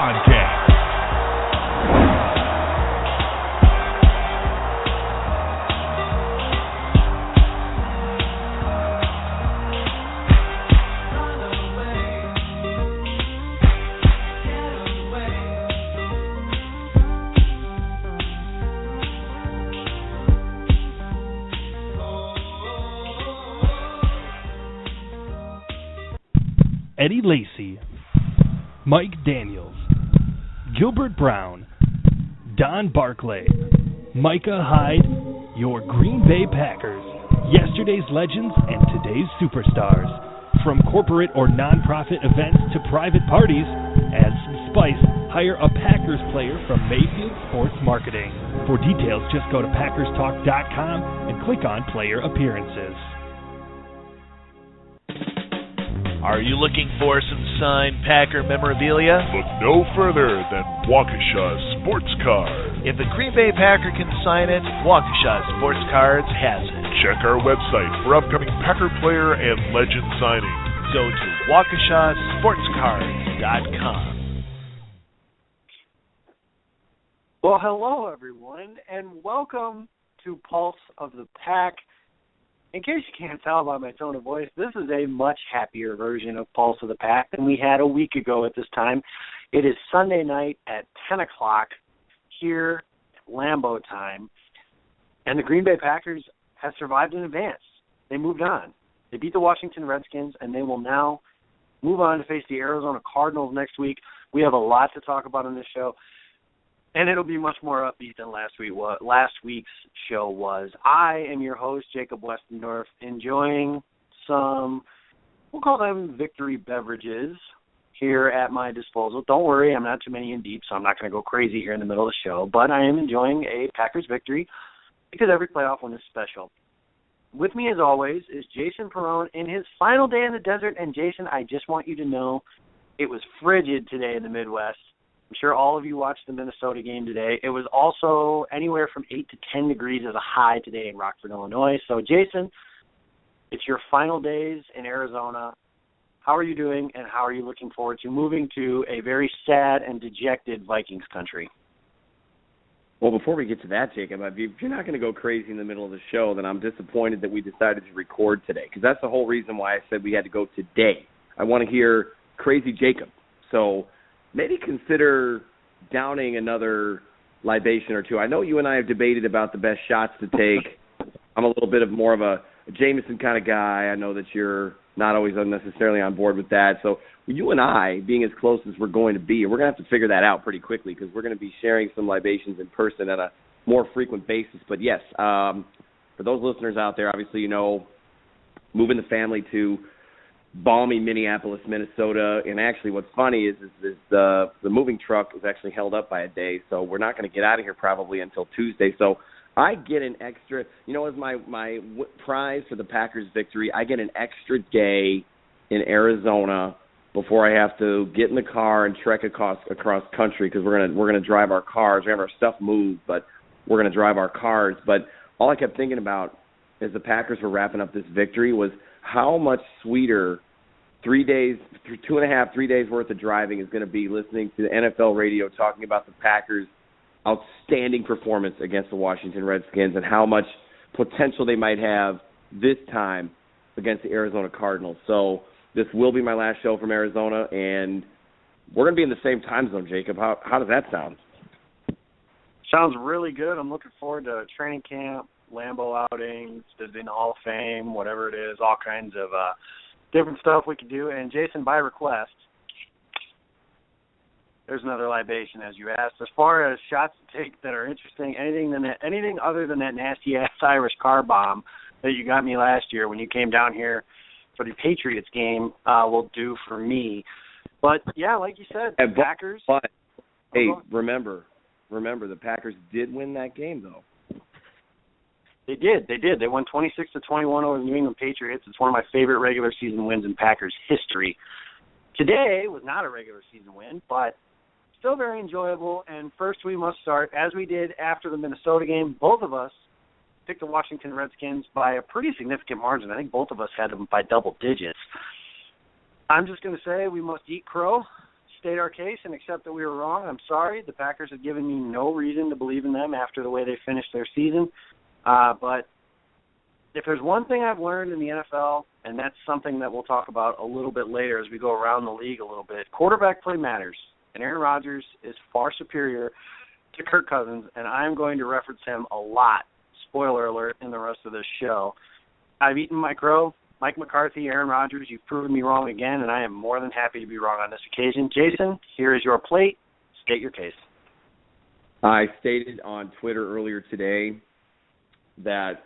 Podcast. Eddie Lacy, Mike Daniels, Gilbert Brown, Don Barclay, Micah Hyde, your Green Bay Packers, yesterday's legends and today's superstars. From corporate or non-profit events to private parties, add some spice, hire a Packers player from Mayfield Sports Marketing. For details, just go to PackersTalk.com and click on Player Appearances. Are you looking for some signed Packer memorabilia? Look no further than Waukesha Sports Cards. If the Green Bay Packer can sign it, Waukesha Sports Cards has it. Check our website for upcoming Packer player and legend signings. Go to WaukeshaSportsCards.com. Well, hello, everyone, and welcome to Pulse of the Pack. In case you can't tell by my tone of voice, this is a much happier version of Pulse of the Pack than we had a week ago at this time. It is Sunday night at 10 o'clock here at Lambeau time, and the Green Bay Packers have survived in advance. They moved on. They beat the Washington Redskins, and they will now move on to face the Arizona Cardinals next week. We have a lot to talk about on this show. And it'll be much more upbeat than last week's show was. I am your host, Jacob Westendorf, enjoying some, we'll call them victory beverages here at my disposal. Don't worry, I'm not too many in deep, so I'm not going to go crazy here in the middle of the show. But I am enjoying a Packers victory because every playoff one is special. With me, as always, is Jason Perrone in his final day in the desert. And, Jason, I just want you to know it was frigid today in the Midwest. I'm sure all of you watched the Minnesota game today. It was also anywhere from 8 to 10 degrees as a high today in Rockford, Illinois. So, Jason, it's your final days in Arizona. How are you doing, and how are you looking forward to moving to a very sad and dejected Vikings country? Well, before we get to that, Jacob, if you're not going to go crazy in the middle of the show, then I'm disappointed that we decided to record today, because that's the whole reason why I said we had to go today. I want to hear Crazy Jacob. So maybe consider downing another libation or two. I know you and I have debated about the best shots to take. I'm a little bit of more of a Jameson kind of guy. I know that you're not always unnecessarily on board with that. So you and I, being as close as we're going to be, we're going to have to figure that out pretty quickly because we're going to be sharing some libations in person on a more frequent basis. But, yes, for those listeners out there, obviously, you know, moving the family to balmy Minneapolis, Minnesota, and actually what's funny is the moving truck is actually held up by a day, so we're not going to get out of here probably until Tuesday. So I get an extra, you know, as my prize for the Packers victory, I get an extra day in Arizona before I have to get in the car and trek across country because we're gonna drive our cars. We have our stuff moved, but we're gonna drive our cars. But all I kept thinking about as the Packers were wrapping up this victory was how much sweeter 3 days, 2.5, 3 days worth of driving is going to be listening to the NFL radio talking about the Packers' outstanding performance against the Washington Redskins and how much potential they might have this time against the Arizona Cardinals. So this will be my last show from Arizona, and we're going to be in the same time zone, Jacob. How does that sound? Sounds really good. I'm looking forward to training camp, Lambeau outings, in the Hall of Fame, whatever it is, all kinds of different stuff we could do. And, Jason, by request, there's another libation, as you asked. As far as shots to take that are interesting, anything other than that nasty-ass Irish car bomb that you got me last year when you came down here for the Patriots game will do for me. But, yeah, like you said, the Packers. But, hey, remember, the Packers did win that game, though. They did. They won 26-21 over the New England Patriots. It's one of my favorite regular season wins in Packers history. Today was not a regular season win, but still very enjoyable. And first we must start, as we did after the Minnesota game, both of us picked the Washington Redskins by a pretty significant margin. I think both of us had them by double digits. I'm just going to say we must eat crow, state our case and accept that we were wrong. I'm sorry. The Packers have given me no reason to believe in them after the way they finished their season. But if there's one thing I've learned in the NFL, and that's something that we'll talk about a little bit later as we go around the league a little bit, quarterback play matters. And Aaron Rodgers is far superior to Kirk Cousins, and I'm going to reference him a lot, spoiler alert, in the rest of this show. I've eaten my crow. Mike McCarthy, Aaron Rodgers, you've proven me wrong again, and I am more than happy to be wrong on this occasion. Jason, here is your plate. State your case. I stated on Twitter earlier today that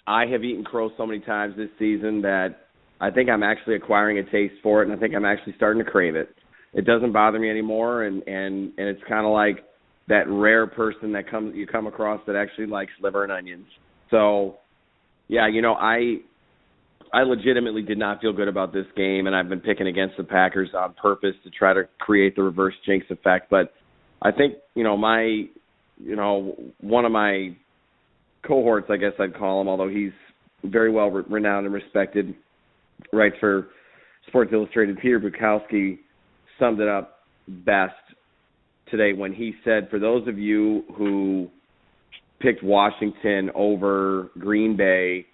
I have eaten crow so many times this season that I think I'm actually acquiring a taste for it, and I think I'm actually starting to crave it. It doesn't bother me anymore, and it's kind of like that rare person that you come across that actually likes liver and onions. So, yeah, I legitimately did not feel good about this game, and I've been picking against the Packers on purpose to try to create the reverse jinx effect. But I think, one of my cohorts, I guess I'd call him, although he's very well renowned and respected, writes for Sports Illustrated, Peter Bukowski, summed it up best today when he said, for those of you who picked Washington over Green Bay,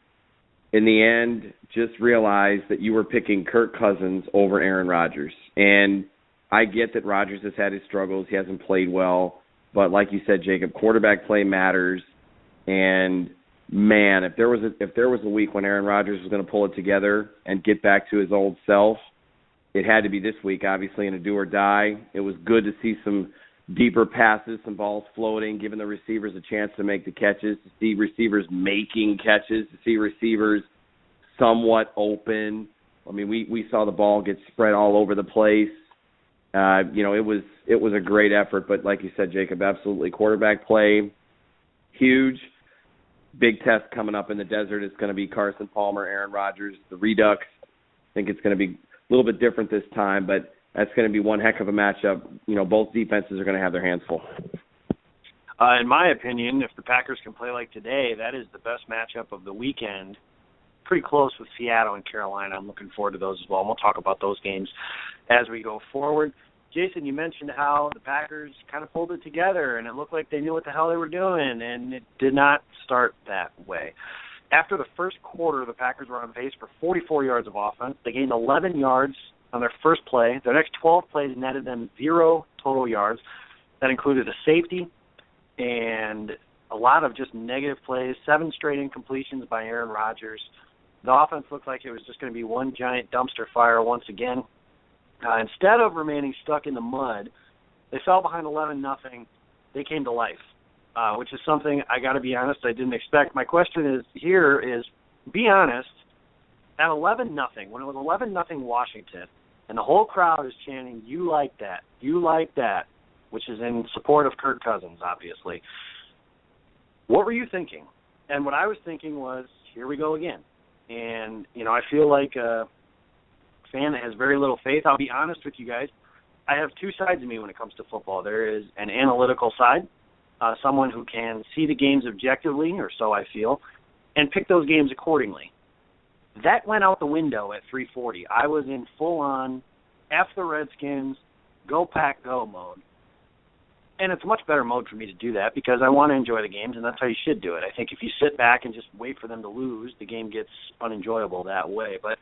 in the end, just realize that you were picking Kirk Cousins over Aaron Rodgers. And I get that Rodgers has had his struggles. He hasn't played well. But like you said, Jacob, quarterback play matters. And, man, if there was a week when Aaron Rodgers was going to pull it together and get back to his old self, it had to be this week, obviously, in a do or die. It was good to see some deeper passes, some balls floating, giving the receivers a chance to make the catches, to see receivers making catches, to see receivers somewhat open. I mean, we saw the ball get spread all over the place. It was a great effort, but like you said, Jacob, absolutely quarterback play, huge. Big test coming up in the desert is going to be Carson Palmer, Aaron Rodgers, the Redux. I think it's going to be a little bit different this time, but that's going to be one heck of a matchup. Both defenses are going to have their hands full. In my opinion, if the Packers can play like today, that is the best matchup of the weekend. Pretty close with Seattle and Carolina. I'm looking forward to those as well, and we'll talk about those games as we go forward. Jason, you mentioned how the Packers kind of pulled it together, and it looked like they knew what the hell they were doing, and it did not start that way. After the first quarter, the Packers were on pace for 44 yards of offense. They gained 11 yards on their first play. Their next 12 plays netted them 0 total yards. That included a safety and a lot of just negative plays, 7 straight incompletions by Aaron Rodgers. The offense looked like it was just going to be one giant dumpster fire once again. Instead of remaining stuck in the mud, they fell behind 11-0. They came to life, which is something, I got to be honest, I didn't expect. My question is, be honest, at 11-0, when it was 11-0 Washington, and the whole crowd is chanting, you like that, which is in support of Kirk Cousins, obviously. What were you thinking? And what I was thinking was, here we go again. And, I feel like a fan that has very little faith. I'll be honest with you guys. I have two sides of me when it comes to football. There is an analytical side, someone who can see the games objectively, or so I feel, and pick those games accordingly. That went out the window at 3:40. I was in full-on F the Redskins, go Pack, go mode. And it's a much better mode for me to do that because I want to enjoy the games, and that's how you should do it. I think if you sit back and just wait for them to lose, the game gets unenjoyable that way. But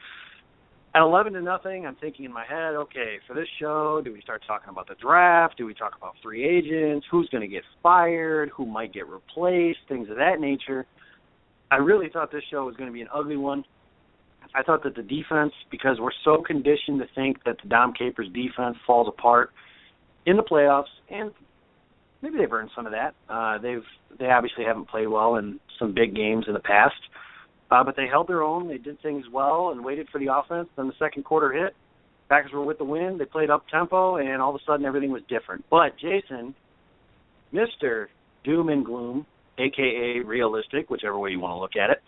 at 11-0, I'm thinking in my head, okay, for this show, do we start talking about the draft? Do we talk about free agents? Who's going to get fired? Who might get replaced? Things of that nature. I really thought this show was going to be an ugly one. I thought that the defense, because we're so conditioned to think that the Dom Capers defense falls apart in the playoffs, and maybe they've earned some of that. They obviously haven't played well in some big games in the past, but they held their own. They did things well and waited for the offense. Then the second quarter hit. Packers were with the win. They played up-tempo, and all of a sudden everything was different. But, Jason, Mr. Doom and Gloom, a.k.a. realistic, whichever way you want to look at it,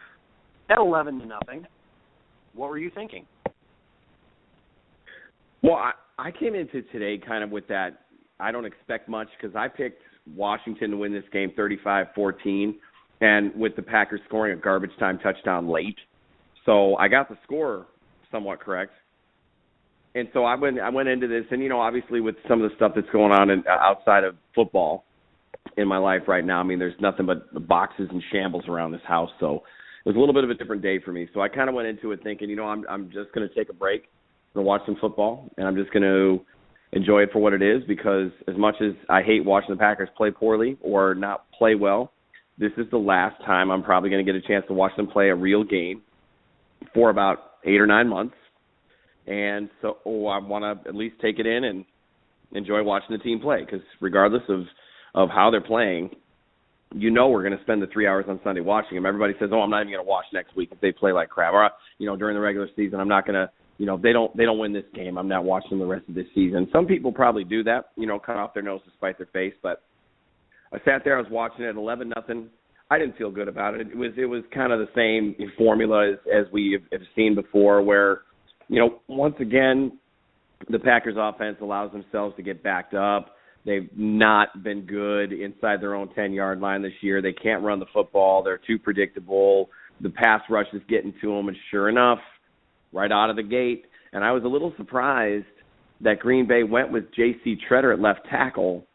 at 11-0, what were you thinking? Well, I came into today kind of with that I don't expect much because I picked Washington to win this game 35-14, and with the Packers scoring a garbage time touchdown late. So I got the score somewhat correct. And so I went into this, and, obviously with some of the stuff that's going on outside of football in my life right now, I mean, there's nothing but boxes and shambles around this house. So it was a little bit of a different day for me. So I kind of went into it thinking, I'm just going to take a break and watch some football, and I'm just going to enjoy it for what it is, because as much as I hate watching the Packers play poorly or not play well, this is the last time I'm probably going to get a chance to watch them play a real game for about 8 or 9 months. And so I want to at least take it in and enjoy watching the team play, because regardless of how they're playing, we're going to spend the 3 hours on Sunday watching them. Everybody says, I'm not even going to watch next week if they play like crap. Or, during the regular season, I'm not going to, if they don't win this game, I'm not watching the rest of this season. Some people probably do that, cut off their nose to spite their face. But I sat there, I was watching it 11-0. I didn't feel good about it. It was kind of the same formula as we have seen before, where, once again, the Packers offense allows themselves to get backed up. They've not been good inside their own 10-yard line this year. They can't run the football. They're too predictable. The pass rush is getting to them, and sure enough, right out of the gate. And I was a little surprised that Green Bay went with J.C. Tretter at left tackle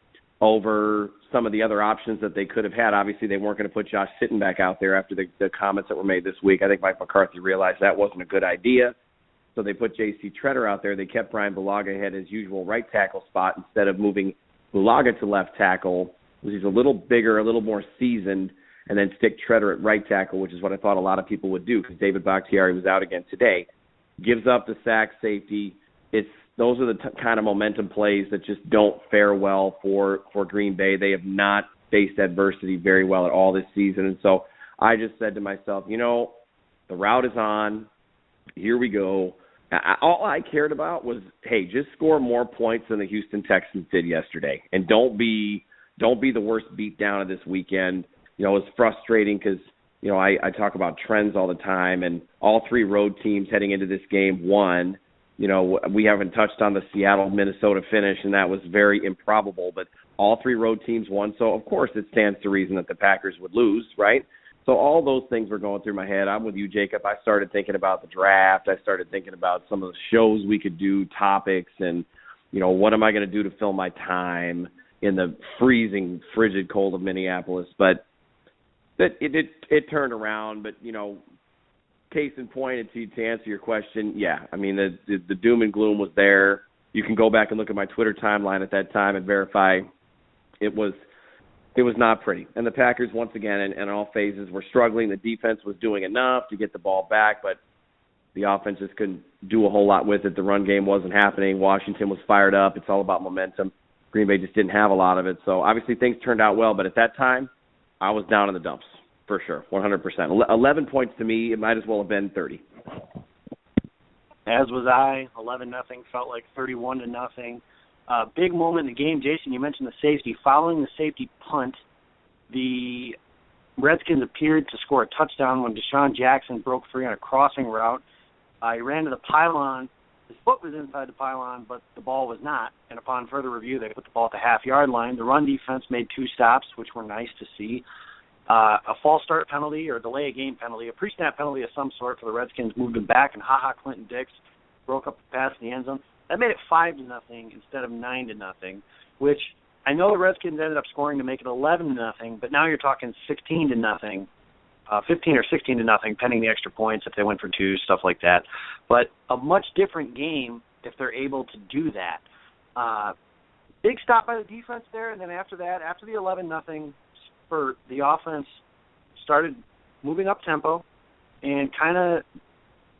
over some of the other options that they could have had. Obviously, they weren't going to put Josh Sittenback out there after the comments that were made this week. I think Mike McCarthy realized that wasn't a good idea. So they put J.C. Tretter out there. They kept Brian Bulaga at his usual right tackle spot instead of moving Bulaga to left tackle, which is a little bigger, a little more seasoned, and then stick Tretter at right tackle, which is what I thought a lot of people would do, because David Bakhtiari was out again today. Gives up the sack, safety. Those are the kind of momentum plays that just don't fare well for Green Bay. They have not faced adversity very well at all this season. And so I just said to myself, the route is on. Here we go. All I cared about was, hey, just score more points than the Houston Texans did yesterday, and don't be the worst beatdown of this weekend. It was frustrating because I talk about trends all the time, and all 3 road teams heading into this game won. We haven't touched on the Seattle-Minnesota finish, and that was very improbable, but all 3 road teams won. So, of course, it stands to reason that the Packers would lose, right? So all those things were going through my head. I'm with you, Jacob. I started thinking about the draft. I started thinking about some of the shows we could do, topics, and, what am I going to do to fill my time in the freezing, frigid cold of Minneapolis. But it turned around. But, case in point, to answer your question, yeah, I mean, the doom and gloom was there. You can go back and look at my Twitter timeline at that time and verify it was not pretty. And the Packers, once again, in all phases, were struggling. The defense was doing enough to get the ball back, but the offense just couldn't do a whole lot with it. The run game wasn't happening. Washington was fired up. It's all about momentum. Green Bay just didn't have a lot of it. So obviously things turned out well, but at that time, I was down in the dumps for sure, 100%. 11 points to me, it might as well have been 30. As was I. 11-0 felt like 31-0. Big moment in the game, Jason, you mentioned the safety. Following the safety punt, the Redskins appeared to score a touchdown when Deshaun Jackson broke free on a crossing route. He ran to the pylon. His foot was inside the pylon, but the ball was not. And upon further review, they put the ball at the half-yard line. The run defense made 2 stops, which were nice to see. A false start penalty or delay a game penalty, a pre-snap penalty of some sort for the Redskins, moved him back, and Clinton Dix broke up the pass in the end zone. That made it 5-0 instead of 9-0, which I know the Redskins ended up scoring to make it 11-0, but now you're talking 16-0, 15 or 16-0, pending the extra points if they went for 2, stuff like that. But a much different game if they're able to do that. Big stop by the defense there, and then after that, after the 11-0 spurt, the offense started moving up tempo and kind of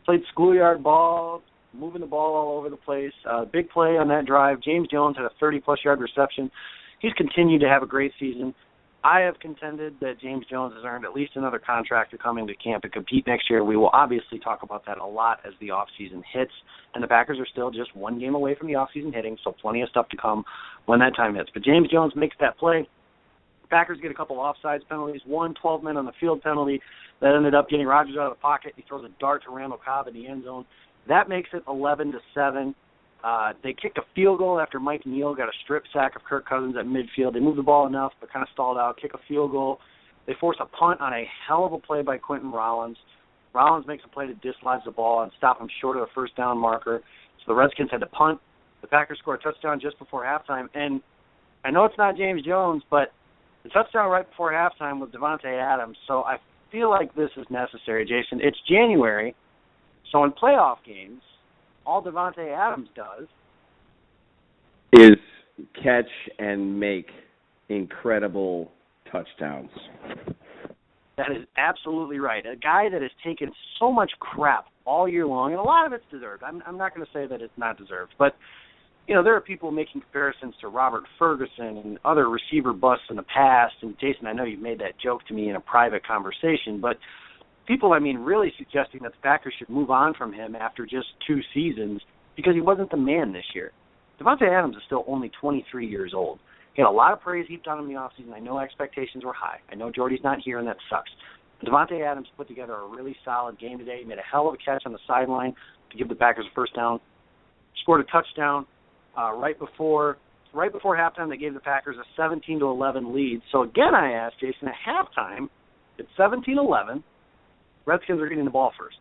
played schoolyard ball, moving the ball all over the place. Big play on that drive. James Jones had a 30-plus yard reception. He's continued to have a great season. I have contended that James Jones has earned at least another contract to come into camp and compete next year. We will obviously talk about that a lot as the offseason hits, and the Packers are still just 1 game away from the offseason hitting, so plenty of stuff to come when that time hits. But James Jones makes that play. The Packers get a couple offsides penalties, 12 men on the field penalty that ended up getting Rodgers out of the pocket. He throws a dart to Randall Cobb in the end zone. That makes it 11-7. They kicked a field goal after Mike Neal got a strip sack of Kirk Cousins at midfield. They moved the ball enough, but kind of stalled out, kick a field goal. They force a punt on a hell of a play by Quentin Rollins. Rollins makes a play to dislodge the ball and stop him short of the first down marker. So the Redskins had to punt. The Packers scored a touchdown just before halftime. And I know it's not James Jones, but the touchdown right before halftime was Davante Adams. So I feel like this is necessary, Jason. It's January, so in playoff games, all Davante Adams does is catch and make incredible touchdowns. That is absolutely right. A guy that has taken so much crap all year long, and a lot of it's deserved. I'm not going to say that it's not deserved, but there are people making comparisons to Robert Ferguson and other receiver busts in the past. And Jason, I know you've made that joke to me in a private conversation, but people, really suggesting that the Packers should move on from him after just 2 seasons because he wasn't the man this year. Davante Adams is still only 23 years old. He had a lot of praise heaped on him in the offseason. I know expectations were high. I know Jordy's not here, and that sucks. But Davante Adams put together a really solid game today. He made a hell of a catch on the sideline to give the Packers a first down. Scored a touchdown right before halftime. They gave the Packers a 17-11 lead. So again, I asked Jason, at halftime, it's 17-11. Redskins are getting the ball first.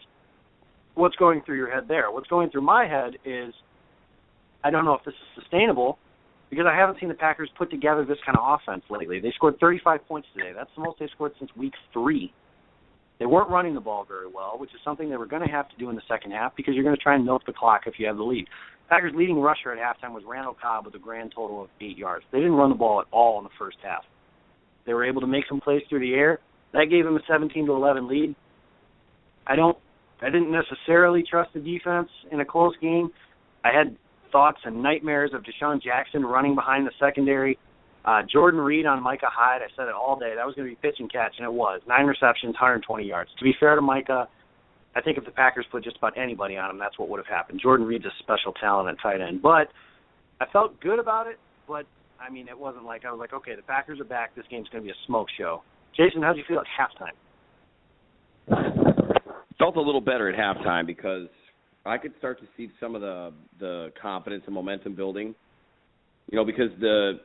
What's going through your head there? What's going through my head is I don't know if this is sustainable because I haven't seen the Packers put together this kind of offense lately. They scored 35 points today. That's the most they scored since week 3. They weren't running the ball very well, which is something they were going to have to do in the second half because you're going to try and milk the clock if you have the lead. Packers' leading rusher at halftime was Randall Cobb with a grand total of 8 yards. They didn't run the ball at all in the first half. They were able to make some plays through the air. That gave them a 17-11 lead. I didn't necessarily trust the defense in a close game. I had thoughts and nightmares of Deshaun Jackson running behind the secondary. Jordan Reed on Micah Hyde, I said it all day. That was going to be pitch and catch, and it was. 9 receptions, 120 yards. To be fair to Micah, I think if the Packers put just about anybody on him, that's what would have happened. Jordan Reed's a special talent at tight end. But I felt good about it, but, it wasn't like I was like, okay, the Packers are back. This game's going to be a smoke show. Jason, how did you feel at halftime? Felt a little better at halftime because I could start to see some of the confidence and momentum building. Because the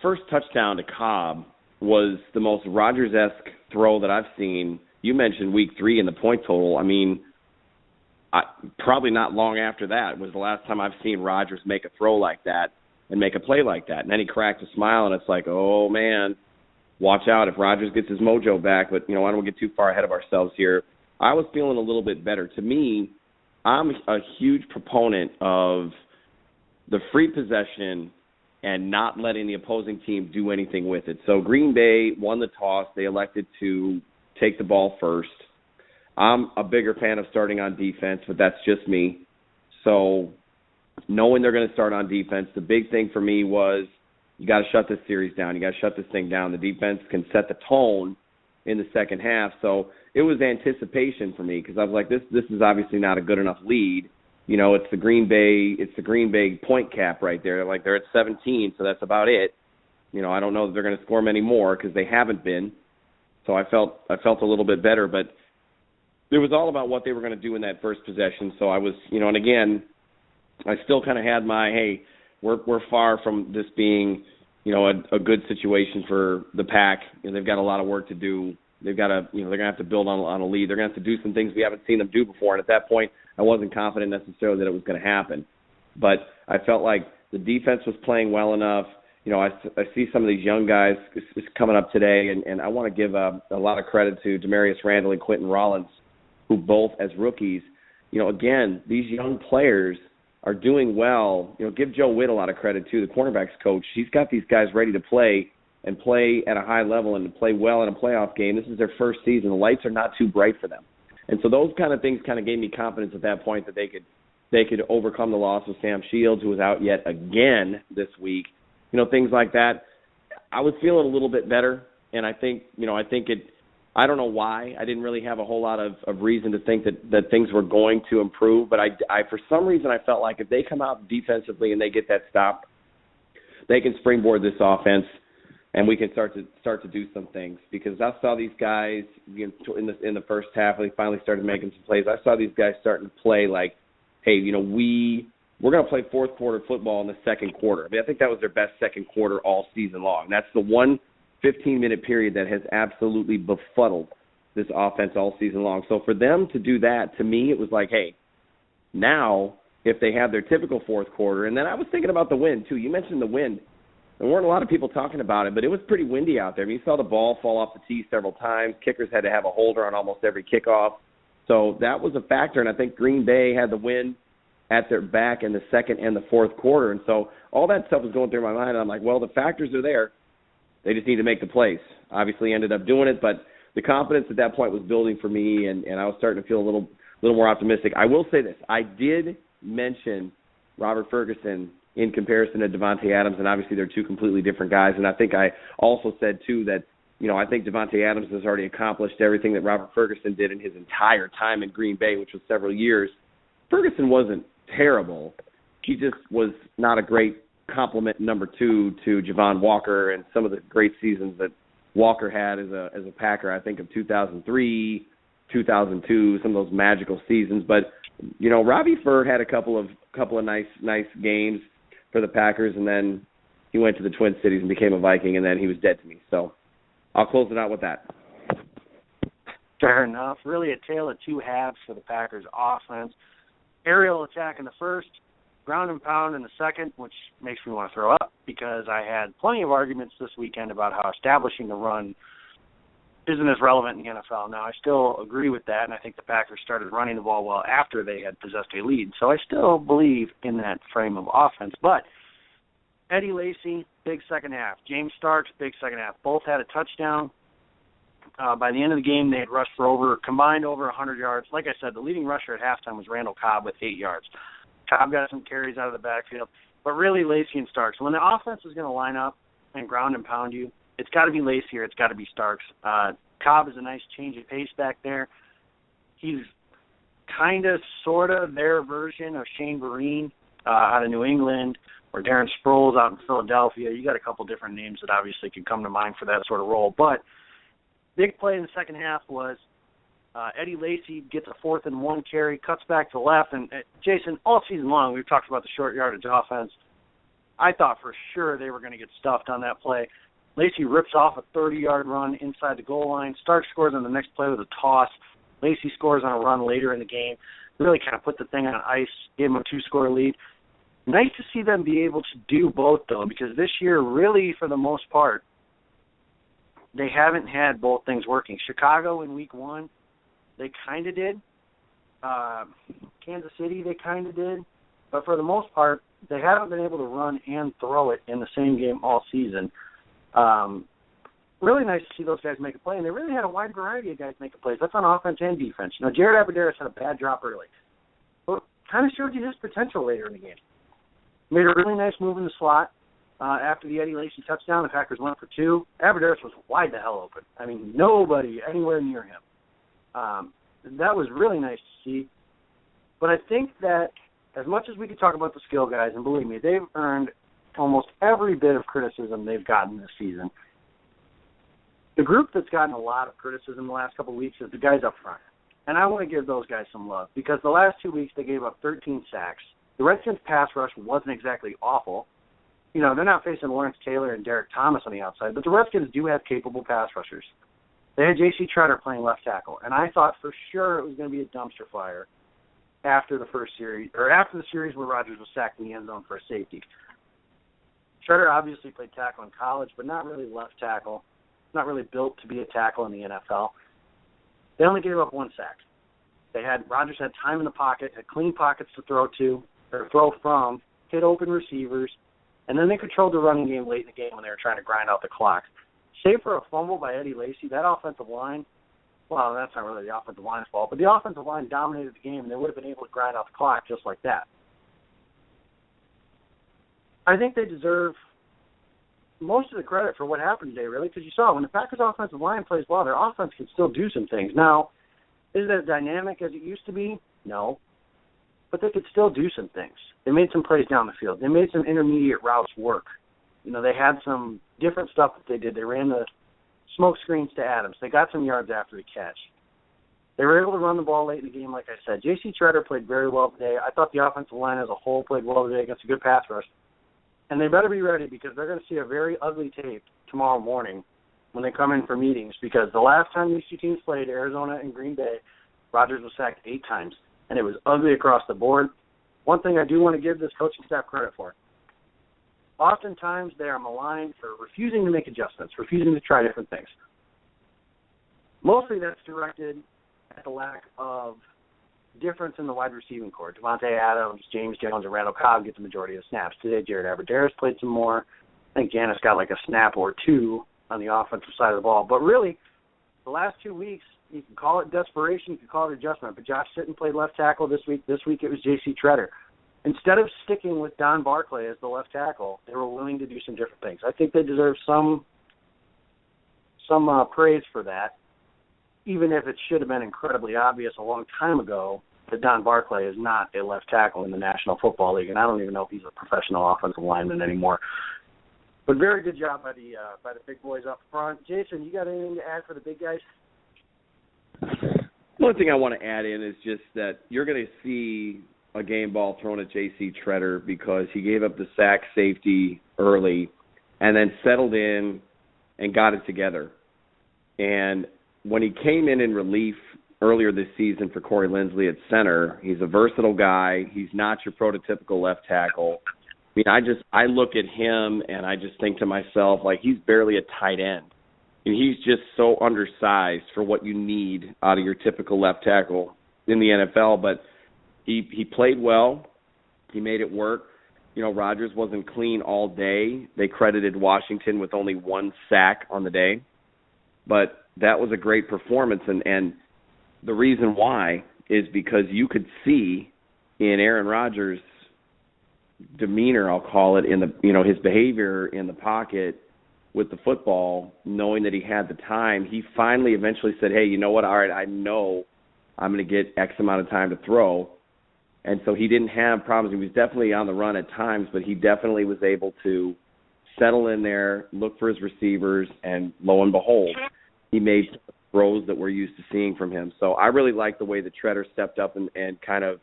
first touchdown to Cobb was the most Rodgers-esque throw that I've seen. You mentioned week 3 in the point total. Probably not long after that was the last time I've seen Rodgers make a throw like that and make a play like that. And then he cracked a smile, and it's like, oh, man, watch out if Rodgers gets his mojo back. But, I don't want to get too far ahead of ourselves here. I was feeling a little bit better. To me, I'm a huge proponent of the free possession and not letting the opposing team do anything with it. So Green Bay won the toss. They elected to take the ball first. I'm a bigger fan of starting on defense, but that's just me. So knowing they're going to start on defense, the big thing for me was you got to shut this series down. You got to shut this thing down. The defense can set the tone in the second half. So it was anticipation for me because I was like, this is obviously not a good enough lead. It's the Green Bay point cap right there. Like they're at 17, so that's about it. I don't know that they're going to score many more because they haven't been. So I felt a little bit better, but it was all about what they were going to do in that first possession. So I was, and again, I still kind of had my, hey, we're far from this being, a good situation for the Pack. They've got a lot of work to do. They've got to, they're going to have to build on a lead. They're going to have to do some things we haven't seen them do before. And at that point, I wasn't confident necessarily that it was going to happen. But I felt like the defense was playing well enough. I see some of these young guys coming up today, and I want to give a lot of credit to Demarius Randall and Quentin Rollins, who both as rookies, again, these young players are doing well. Give Joe Witt a lot of credit, too, the cornerbacks coach. He's got these guys ready to play and play at a high level and to play well in a playoff game. This is their first season. The lights are not too bright for them. And so those kind of things kind of gave me confidence at that point that they could overcome the loss of Sam Shields, who was out yet again this week. Things like that. I was feeling a little bit better, and I think I don't know why. I didn't really have a whole lot of reason to think that things were going to improve, but I for some reason I felt like if they come out defensively and they get that stop, they can springboard this offense and we can start to do some things. Because I saw these guys in the first half, they finally started making some plays. I saw these guys starting to play like, hey, we're going to play fourth quarter football in the second quarter. I think that was their best second quarter all season long. That's the one 15-minute period that has absolutely befuddled this offense all season long. So for them to do that, to me, it was like, hey, now if they had their typical fourth quarter. And then I was thinking about the wind, too. You mentioned the wind. There weren't a lot of people talking about it, but it was pretty windy out there. I mean, you saw the ball fall off the tee several times. Kickers had to have a holder on almost every kickoff. So that was a factor, and I think Green Bay had the wind at their back in the second and the fourth quarter. And so all that stuff was going through my mind, and I'm like, well, the factors are there. They just need to make the plays. Obviously ended up doing it, but the confidence at that point was building for me, and I was starting to feel a little more optimistic. I will say this. I did mention Robert Ferguson in comparison to Davante Adams, and obviously they're two completely different guys. And I think I also said, too, that, you know, I think Davante Adams has already accomplished everything that Robert Ferguson did in his entire time in Green Bay, which was several years. Ferguson wasn't terrible. He just was not a great complement number two to Javon Walker and some of the great seasons that Walker had as a Packer. I think of 2003, 2002, some of those magical seasons. But, you know, Robbie Ford had a couple of nice games for the Packers, and then he went to the Twin Cities and became a Viking, and then he was dead to me. So I'll close it out with that. Fair enough. Really a tale of two halves for the Packers offense. Aerial attack in the first, ground and pound in the second, which makes me want to throw up because I had plenty of arguments this weekend about how establishing the run isn't as relevant in the NFL. Now, I still agree with that, and I think the Packers started running the ball well after they had possessed a lead. So I still believe in that frame of offense. But Eddie Lacy, big second half. James Starks, big second half. Both had a touchdown. By the end of the game, they had rushed for combined over 100 yards. Like I said, the leading rusher at halftime was Randall Cobb with 8 yards. Cobb got some carries out of the backfield. But really, Lacy and Starks. When the offense is going to line up and ground and pound you, it's got to be Lacy or it's got to be Starks. Cobb is a nice change of pace back there. He's kind of, sort of their version of Shane Vereen out of New England, or Darren Sproles out in Philadelphia. You got a couple different names that obviously could come to mind for that sort of role. But big play in the second half was Eddie Lacy gets a 4th and 1 carry, cuts back to the left. And, Jason, all season long we've talked about the short yardage offense. I thought for sure they were going to get stuffed on that play. Lacy rips off a 30-yard run inside the goal line. Starks scores on the next play with a toss. Lacy scores on a run later in the game. Really kind of put the thing on ice, gave him a 2-score lead. Nice to see them be able to do both, though, because this year, really, for the most part, they haven't had both things working. Chicago in week 1, they kind of did. Kansas City, they kind of did. But for the most part, they haven't been able to run and throw it in the same game all season. Really nice to see those guys make a play, and they really had a wide variety of guys making plays. That's on offense and defense. You know, Jared Abbrederis had a bad drop early, but kind of showed you his potential later in the game. Made a really nice move in the slot. After the Eddie Lacy touchdown, the Packers went for 2. Abbrederis was wide the hell open. I mean, nobody anywhere near him. That was really nice to see. But I think that as much as we could talk about the skill guys, and believe me, they've earned almost every bit of criticism they've gotten this season. The group that's gotten a lot of criticism the last couple of weeks is the guys up front. And I want to give those guys some love because the last 2 weeks they gave up 13 sacks. The Redskins' pass rush wasn't exactly awful. You know, they're not facing Lawrence Taylor and Derek Thomas on the outside, but the Redskins do have capable pass rushers. They had J.C. Tretter playing left tackle, and I thought for sure it was going to be a dumpster fire after the first series, or after the series where Rodgers was sacked in the end zone for a safety. Tretter obviously played tackle in college, but not really left tackle. Not really built to be a tackle in the NFL. They only gave up 1 sack. Rodgers had time in the pocket, had clean pockets to throw to, or throw from, hit open receivers, and then they controlled the running game late in the game when they were trying to grind out the clock. Save for a fumble by Eddie Lacy, that offensive line, well, that's not really the offensive line's fault, but the offensive line dominated the game, and they would have been able to grind out the clock just like that. I think they deserve most of the credit for what happened today, really, because you saw when the Packers' offensive line plays well, their offense can still do some things. Now, is it as dynamic as it used to be? No. But they could still do some things. They made some plays down the field. They made some intermediate routes work. You know, they had some different stuff that they did. They ran the smoke screens to Adams. They got some yards after the catch. They were able to run the ball late in the game, like I said. J.C. Tretter played very well today. I thought the offensive line as a whole played well today against a good pass rush. And they better be ready because they're going to see a very ugly tape tomorrow morning when they come in for meetings because the last time these two teams played, Arizona and Green Bay, Rodgers was sacked 8 times. And it was ugly across the board. one thing I do want to give this coaching staff credit for. Oftentimes they are maligned for refusing to make adjustments, refusing to try different things. Mostly that's directed at the lack of difference in the wide receiving corps. Devontae Adams, James Jones, and Randall Cobb get the majority of snaps. Today, Jared Aberdeen's played some more. I think Janis got like a snap or two on the offensive side of the ball. But really, the last 2 weeks, you can call it desperation, you can call it adjustment. But Josh Sitton played left tackle this week. This week it was J.C. Treader. Instead of sticking with Don Barclay as the left tackle, they were willing to do some different things. I think they deserve some praise for that, even if it should have been incredibly obvious a long time ago that Don Barclay is not a left tackle in the National Football League, and I don't even know if he's a professional offensive lineman anymore. But very good job by the big boys up front. Jason, you got anything to add for the big guys? One thing I want to add in is just that you're going to see a game ball thrown at J.C. Treader because he gave up the sack safety early and then settled in and got it together. And when he came in relief earlier this season for Corey Linsley at center, he's a versatile guy. He's not your prototypical left tackle. I mean, I look at him and I just think to myself, like, he's barely a tight end. And he's just so undersized for what you need out of your typical left tackle in the NFL. But he played well. He made it work. You know, Rodgers wasn't clean all day. They credited Washington with only 1 sack on the day. But that was a great performance. And the reason why is because you could see in Aaron Rodgers' demeanor, I'll call it, in the his behavior in the pocket with the football, knowing that he had the time, he finally eventually said, hey, you know what, all right, I know I'm going to get X amount of time to throw. And so he didn't have problems. He was definitely on the run at times, but he definitely was able to settle in there, look for his receivers, and lo and behold, he made throws that we're used to seeing from him. So I really like the way that Treader stepped up and kind of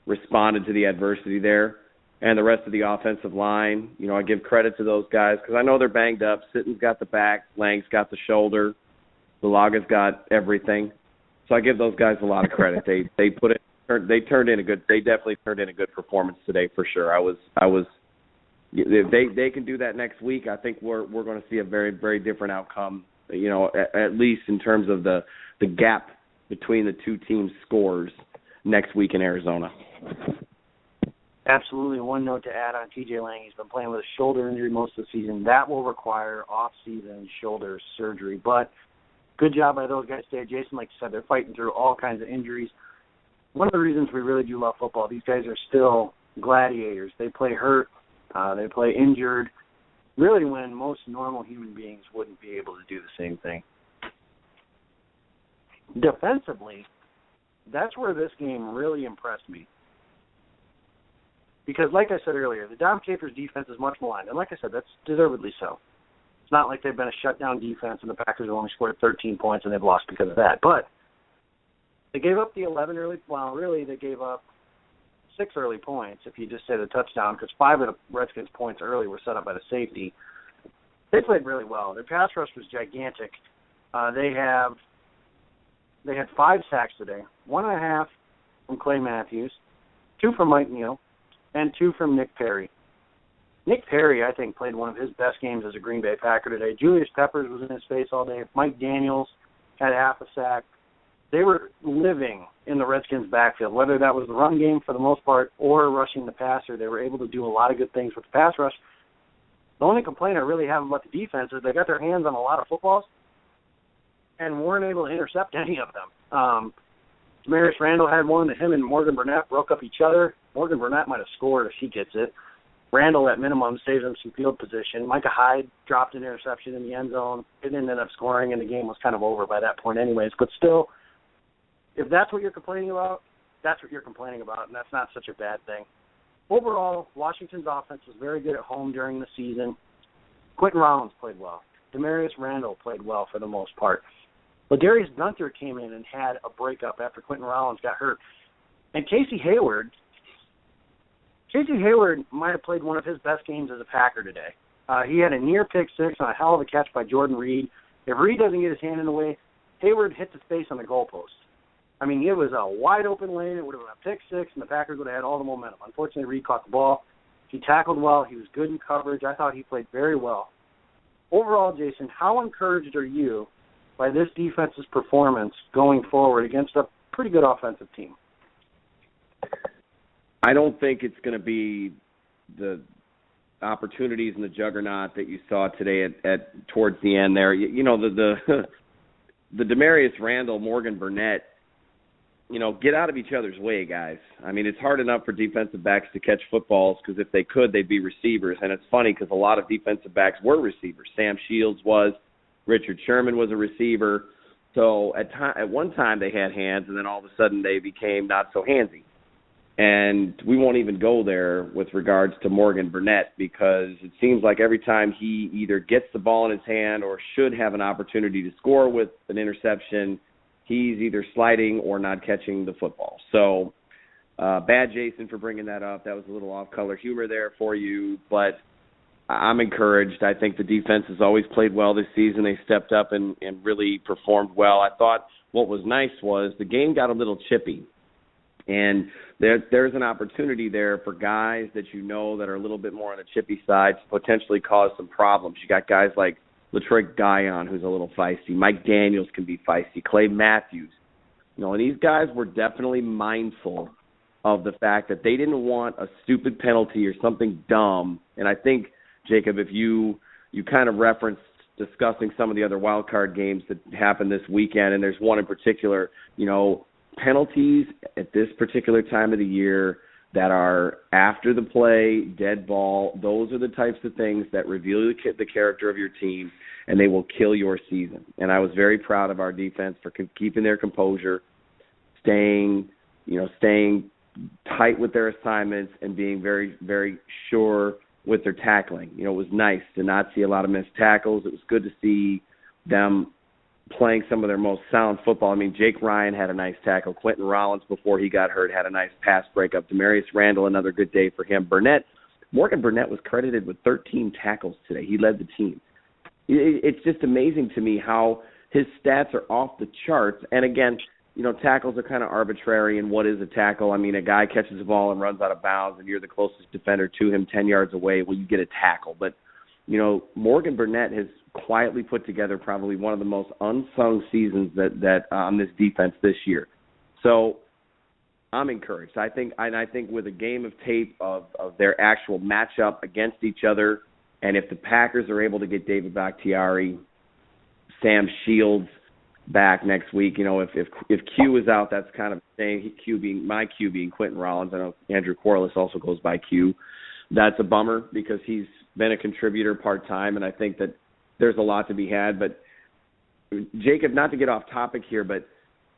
responded to the adversity there. And the rest of the offensive line, I give credit to those guys because I know they're banged up. Sitton's got the back, Lang's got the shoulder, Bulaga's got everything. So I give those guys a lot of credit. They definitely turned in a good performance today for sure. If they can do that next week, I think we're going to see a very, very different outcome. At least in terms of the gap between the two teams' scores next week in Arizona. Absolutely. One note to add on TJ Lang. He's been playing with a shoulder injury most of the season. That will require off-season shoulder surgery. But good job by those guys today. Jason, like you said, they're fighting through all kinds of injuries. One of the reasons we really do love football, these guys are still gladiators. They play hurt. They play injured. Really when most normal human beings wouldn't be able to do the same thing. Defensively, that's where this game really impressed me. Because, like I said earlier, the Dom Capers defense is much maligned. And like I said, that's deservedly so. It's not like they've been a shutdown defense and the Packers have only scored 13 points and they've lost because of that. But they gave up the 11 early. Well, really, they gave up 6 early points if you just say the touchdown, because 5 of the Redskins' points early were set up by the safety. They played really well. Their pass rush was gigantic. They had 5 sacks today, 1.5 from Clay Matthews, 2 from Mike Neal, and 2 from Nick Perry. Nick Perry, I think, played one of his best games as a Green Bay Packer today. Julius Peppers was in his face all day. Mike Daniels had half a sack. They were living in the Redskins' backfield, whether that was the run game for the most part or rushing the passer. They were able to do a lot of good things with the pass rush. The only complaint I really have about the defense is they got their hands on a lot of footballs and weren't able to intercept any of them. Demarius Randall had one that him and Morgan Burnett broke up each other. Morgan Burnett might have scored if he gets it. Randall, at minimum, saves him some field position. Micah Hyde dropped an interception in the end zone. It didn't end up scoring, and the game was kind of over by that point anyways. But still, if that's what you're complaining about, that's what you're complaining about, and that's not such a bad thing. Overall, Washington's offense was very good at home during the season. Quentin Rollins played well. Demarius Randall played well for the most part. But Darius Gunter came in and had a breakup after Quentin Rollins got hurt. And Casey Hayward might have played one of his best games as a Packer today. He had a near pick six on a hell of a catch by Jordan Reed. If Reed doesn't get his hand in the way, Hayward hit the face on the goalpost. I mean, it was a wide-open lane. It would have been a pick six, and the Packers would have had all the momentum. Unfortunately, Reed caught the ball. He tackled well. He was good in coverage. I thought he played very well. Overall, Jason, how encouraged are you by this defense's performance going forward against a pretty good offensive team? I don't think it's going to be the opportunities in the juggernaut that you saw today at towards the end there. You know, the Demarius Randall, Morgan Burnett, you know, get out of each other's way, guys. I mean, it's hard enough for defensive backs to catch footballs because if they could, they'd be receivers. And it's funny because a lot of defensive backs were receivers. Sam Shields was. Richard Sherman was a receiver. So at one time they had hands, and then all of a sudden they became not so handsy. And we won't even go there with regards to Morgan Burnett because it seems like every time he either gets the ball in his hand or should have an opportunity to score with an interception, he's either sliding or not catching the football. So bad, Jason, for bringing that up. That was a little off-color humor there for you, but I'm encouraged. I think the defense has always played well this season. They stepped up and really performed well. I thought what was nice was the game got a little chippy. And there's an opportunity there for guys that you know that are a little bit more on the chippy side to potentially cause some problems. You got guys like Latroy Guion, who's a little feisty. Mike Daniels can be feisty. Clay Matthews. You know, and these guys were definitely mindful of the fact that they didn't want a stupid penalty or something dumb. And I think, Jacob, if you kind of referenced discussing some of the other wild card games that happened this weekend, and there's one in particular, you know, penalties at this particular time of the year that are after the play, dead ball, those are the types of things that reveal the character of your team, and they will kill your season. And I was very proud of our defense for keeping their composure, staying tight with their assignments, and being very, very sure with their tackling. You know, it was nice to not see a lot of missed tackles. It was good to see them playing some of their most sound football. I mean, Jake Ryan had a nice tackle. Quentin Rollins, before he got hurt, had a nice pass breakup. Demarius Randall, another good day for him. Morgan Burnett was credited with 13 tackles today. He led the team. It's just amazing to me how his stats are off the charts. And again, you know, tackles are kind of arbitrary. And what is a tackle? I mean, a guy catches the ball and runs out of bounds, and you're the closest defender to him 10 yards away. Well, you get a tackle. But, you know, Morgan Burnett has quietly put together probably one of the most unsung seasons that on this defense this year. So I'm encouraged. I think with a game of tape of their actual matchup against each other, and if the Packers are able to get David Bakhtiari, Sam Shields back next week, you know, if Q is out, that's kind of saying Q being Quentin Rollins. I know Andrew Corliss also goes by Q. That's a bummer because he's been a contributor part-time, and I think that there's a lot to be had. But, Jacob, not to get off topic here, but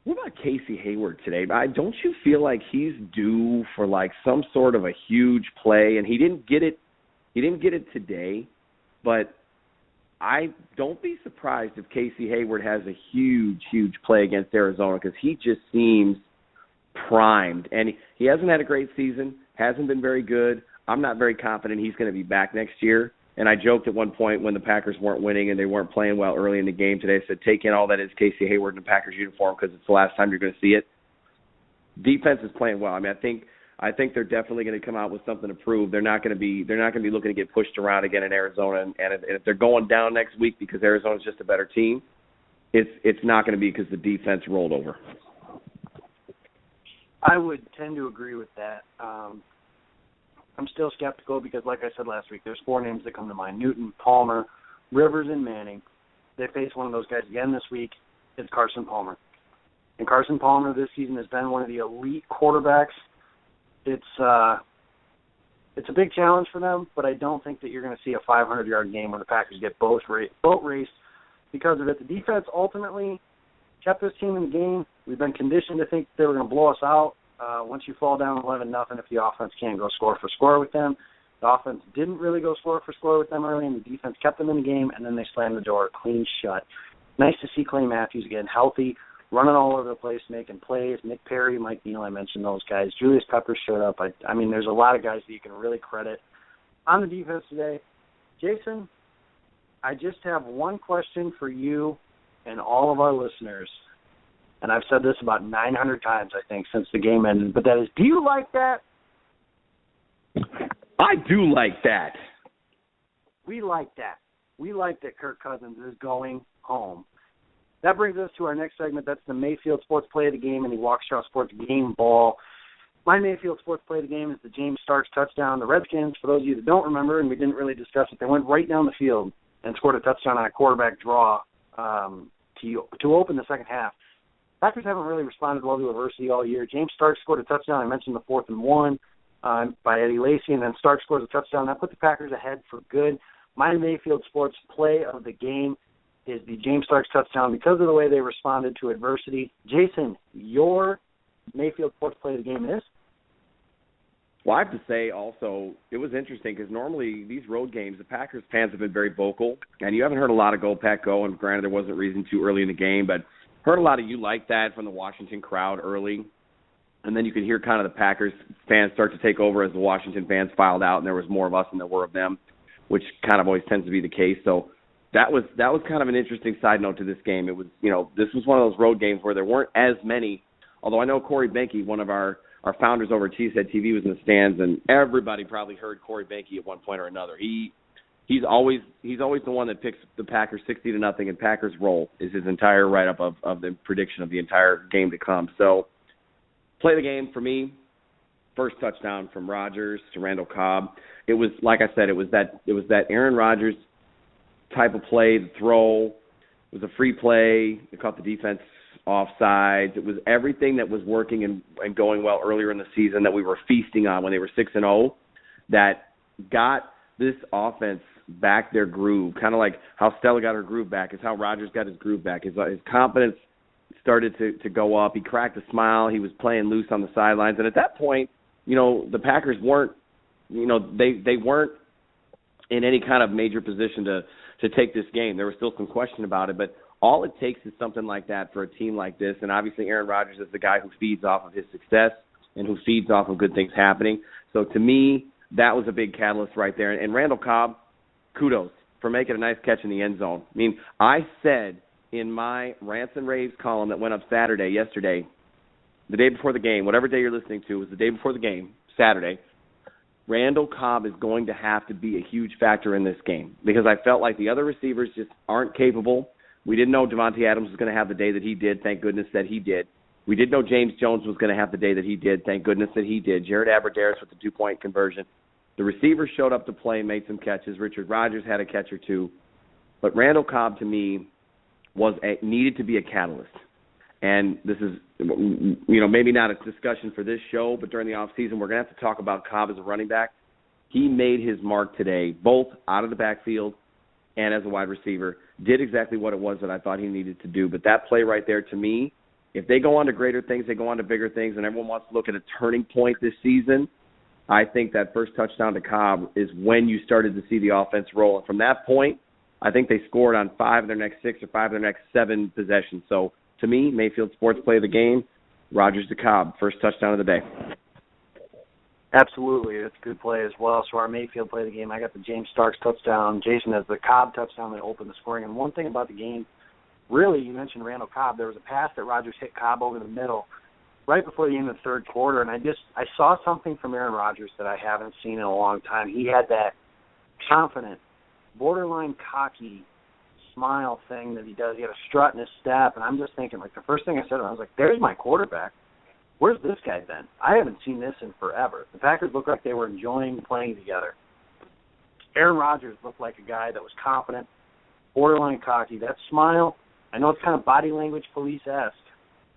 what about Casey Hayward today? Don't you feel like he's due for, like, some sort of a huge play? And he didn't get it today, but I don't be surprised if Casey Hayward has a huge, huge play against Arizona because he just seems primed. And he hasn't had a great season, hasn't been very good. I'm not very confident he's going to be back next year. And I joked at one point when the Packers weren't winning and they weren't playing well early in the game today, I said, take in all that is Casey Hayward in the Packers uniform because it's the last time you're going to see it. Defense is playing well. I mean, I think they're definitely going to come out with something to prove. They're not going to be looking to get pushed around again in Arizona. And if they're going down next week because Arizona's just a better team, it's not going to be because the defense rolled over. I would tend to agree with that. I'm still skeptical because, like I said last week, there's four names that come to mind: Newton, Palmer, Rivers, and Manning. They face one of those guys again this week. It's Carson Palmer. And Carson Palmer this season has been one of the elite quarterbacks. It's a big challenge for them, but I don't think that you're going to see a 500-yard game where the Packers get boat raced because of it. The defense ultimately kept this team in the game. We've been conditioned to think they were going to blow us out. Once you fall down 11-0, if the offense can't go score for score with them. The offense didn't really go score for score with them early, and the defense kept them in the game, and then they slammed the door clean shut. Nice to see Clay Matthews again healthy, running all over the place, making plays. Nick Perry, Mike Neal, I mentioned those guys. Julius Peppers showed up. I mean, there's a lot of guys that you can really credit on the defense today. Jason, I just have one question for you and all of our listeners. And I've said this about 900 times, I think, since the game ended. But that is, do you like that? I do like that. We like that. We like that Kirk Cousins is going home. That brings us to our next segment. That's the Mayfield Sports Play of the Game and the Waukesha Sports Game Ball. My Mayfield Sports Play of the Game is the James Starks touchdown. The Redskins, for those of you that don't remember, and we didn't really discuss it, they went right down the field and scored a touchdown on a quarterback draw to open the second half. Packers haven't really responded well to adversity all year. James Starks scored a touchdown. I mentioned the 4th and 1 by Eddie Lacy, and then Starks scores a touchdown. That put the Packers ahead for good. My Mayfield Sports Play of the Game is the James Starks touchdown because of the way they responded to adversity. Jason, your Mayfield Sports Play of the Game is? Well, I have to say also, it was interesting because normally these road games, the Packers fans have been very vocal, and you haven't heard a lot of Go Pack Go, and granted there wasn't reason to early in the game, but heard a lot of you like that from the Washington crowd early, and then you could hear kind of the Packers fans start to take over as the Washington fans filed out, and there was more of us than there were of them, which kind of always tends to be the case. So that was kind of an interesting side note to this game. It was, this was one of those road games where there weren't as many, although I know Corey Benke, one of our founders over at Cheesehead TV, was in the stands, and everybody probably heard Corey Benke at one point or another. He's always the one that picks the Packers 60-0, and Packers roll is his entire write-up of the prediction of the entire game to come. So, play of the game for me, first touchdown from Rodgers to Randall Cobb. It was, like I said, it was that Aaron Rodgers type of play, the throw. It was a free play. It caught the defense offsides. It was everything that was working and going well earlier in the season that we were feasting on when they were 6-0 that got this offense back their groove, kind of like how Stella got her groove back, is how Rodgers got his groove back. His confidence started to go up. He cracked a smile. He was playing loose on the sidelines. And at that point, the Packers weren't, they weren't in any kind of major position to take this game. There was still some question about it, but all it takes is something like that for a team like this. And obviously Aaron Rodgers is the guy who feeds off of his success and who feeds off of good things happening. So to me, that was a big catalyst right there. And Randall Cobb, kudos for making a nice catch in the end zone. I mean, I said in my Rants and Raves column that went up yesterday, the day before the game, whatever day you're listening to, was the day before the game, Saturday, Randall Cobb is going to have to be a huge factor in this game because I felt like the other receivers just aren't capable. We didn't know Devontae Adams was going to have the day that he did. Thank goodness that he did. We did know James Jones was going to have the day that he did. Thank goodness that he did. Jared Abbrederis with the 2-point conversion. The receivers showed up to play, made some catches. Richard Rodgers had a catch or two. But Randall Cobb, to me, needed to be a catalyst. And this is, maybe not a discussion for this show, but during the offseason, we're going to have to talk about Cobb as a running back. He made his mark today, both out of the backfield and as a wide receiver, did exactly what it was that I thought he needed to do. But that play right there, to me, if they go on to greater things, they go on to bigger things, and everyone wants to look at a turning point this season, I think that first touchdown to Cobb is when you started to see the offense roll. And from that point, I think they scored on 5 of their next 6 or 5 of their next 7 possessions. So, to me, Mayfield Sports Play of the Game, Rodgers to Cobb, first touchdown of the day. Absolutely. That's a good play as well. So our Mayfield Play of the Game, I got the James Starks touchdown. Jason has the Cobb touchdown that opened the scoring. And one thing about the game, really, you mentioned Randall Cobb. There was a pass that Rodgers hit Cobb over the middle right before the end of the third quarter, and I saw something from Aaron Rodgers that I haven't seen in a long time. He had that confident, borderline cocky smile thing that he does. He had a strut in his step, and I'm just thinking, like, the first thing I said to him, I was like, there's my quarterback. Where's this guy been? I haven't seen this in forever. The Packers looked like they were enjoying playing together. Aaron Rodgers looked like a guy that was confident, borderline cocky. That smile, I know it's kind of body language police-esque,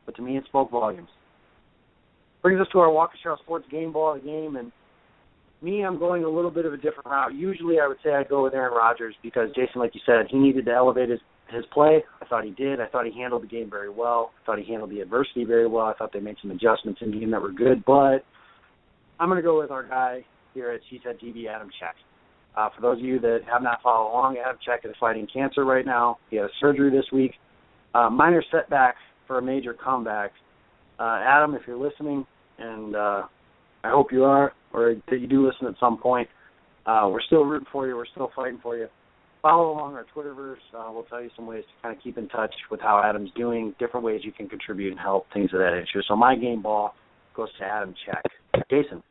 but to me it spoke volumes. Brings us to our Waukesha Sports Game Ball of the Game, and me, I'm going a little bit of a different route. Usually I would say I'd go with Aaron Rodgers because, Jason, like you said, he needed to elevate his play. I thought he did. I thought he handled the game very well. I thought he handled the adversity very well. I thought they made some adjustments in the game that were good. But I'm going to go with our guy here at Cheesehead TV, Adam Check. For those of you that have not followed along, Adam Check is fighting cancer right now. He had a surgery this week. Minor setback for a major comeback. Adam, if you're listening, and I hope you are, or that you do listen at some point, we're still rooting for you. We're still fighting for you. follow along our Twitterverse. We'll tell you some ways to kind of keep in touch with how Adam's doing, different ways you can contribute and help, things of that nature. So my game ball goes to Adam Check. Jason.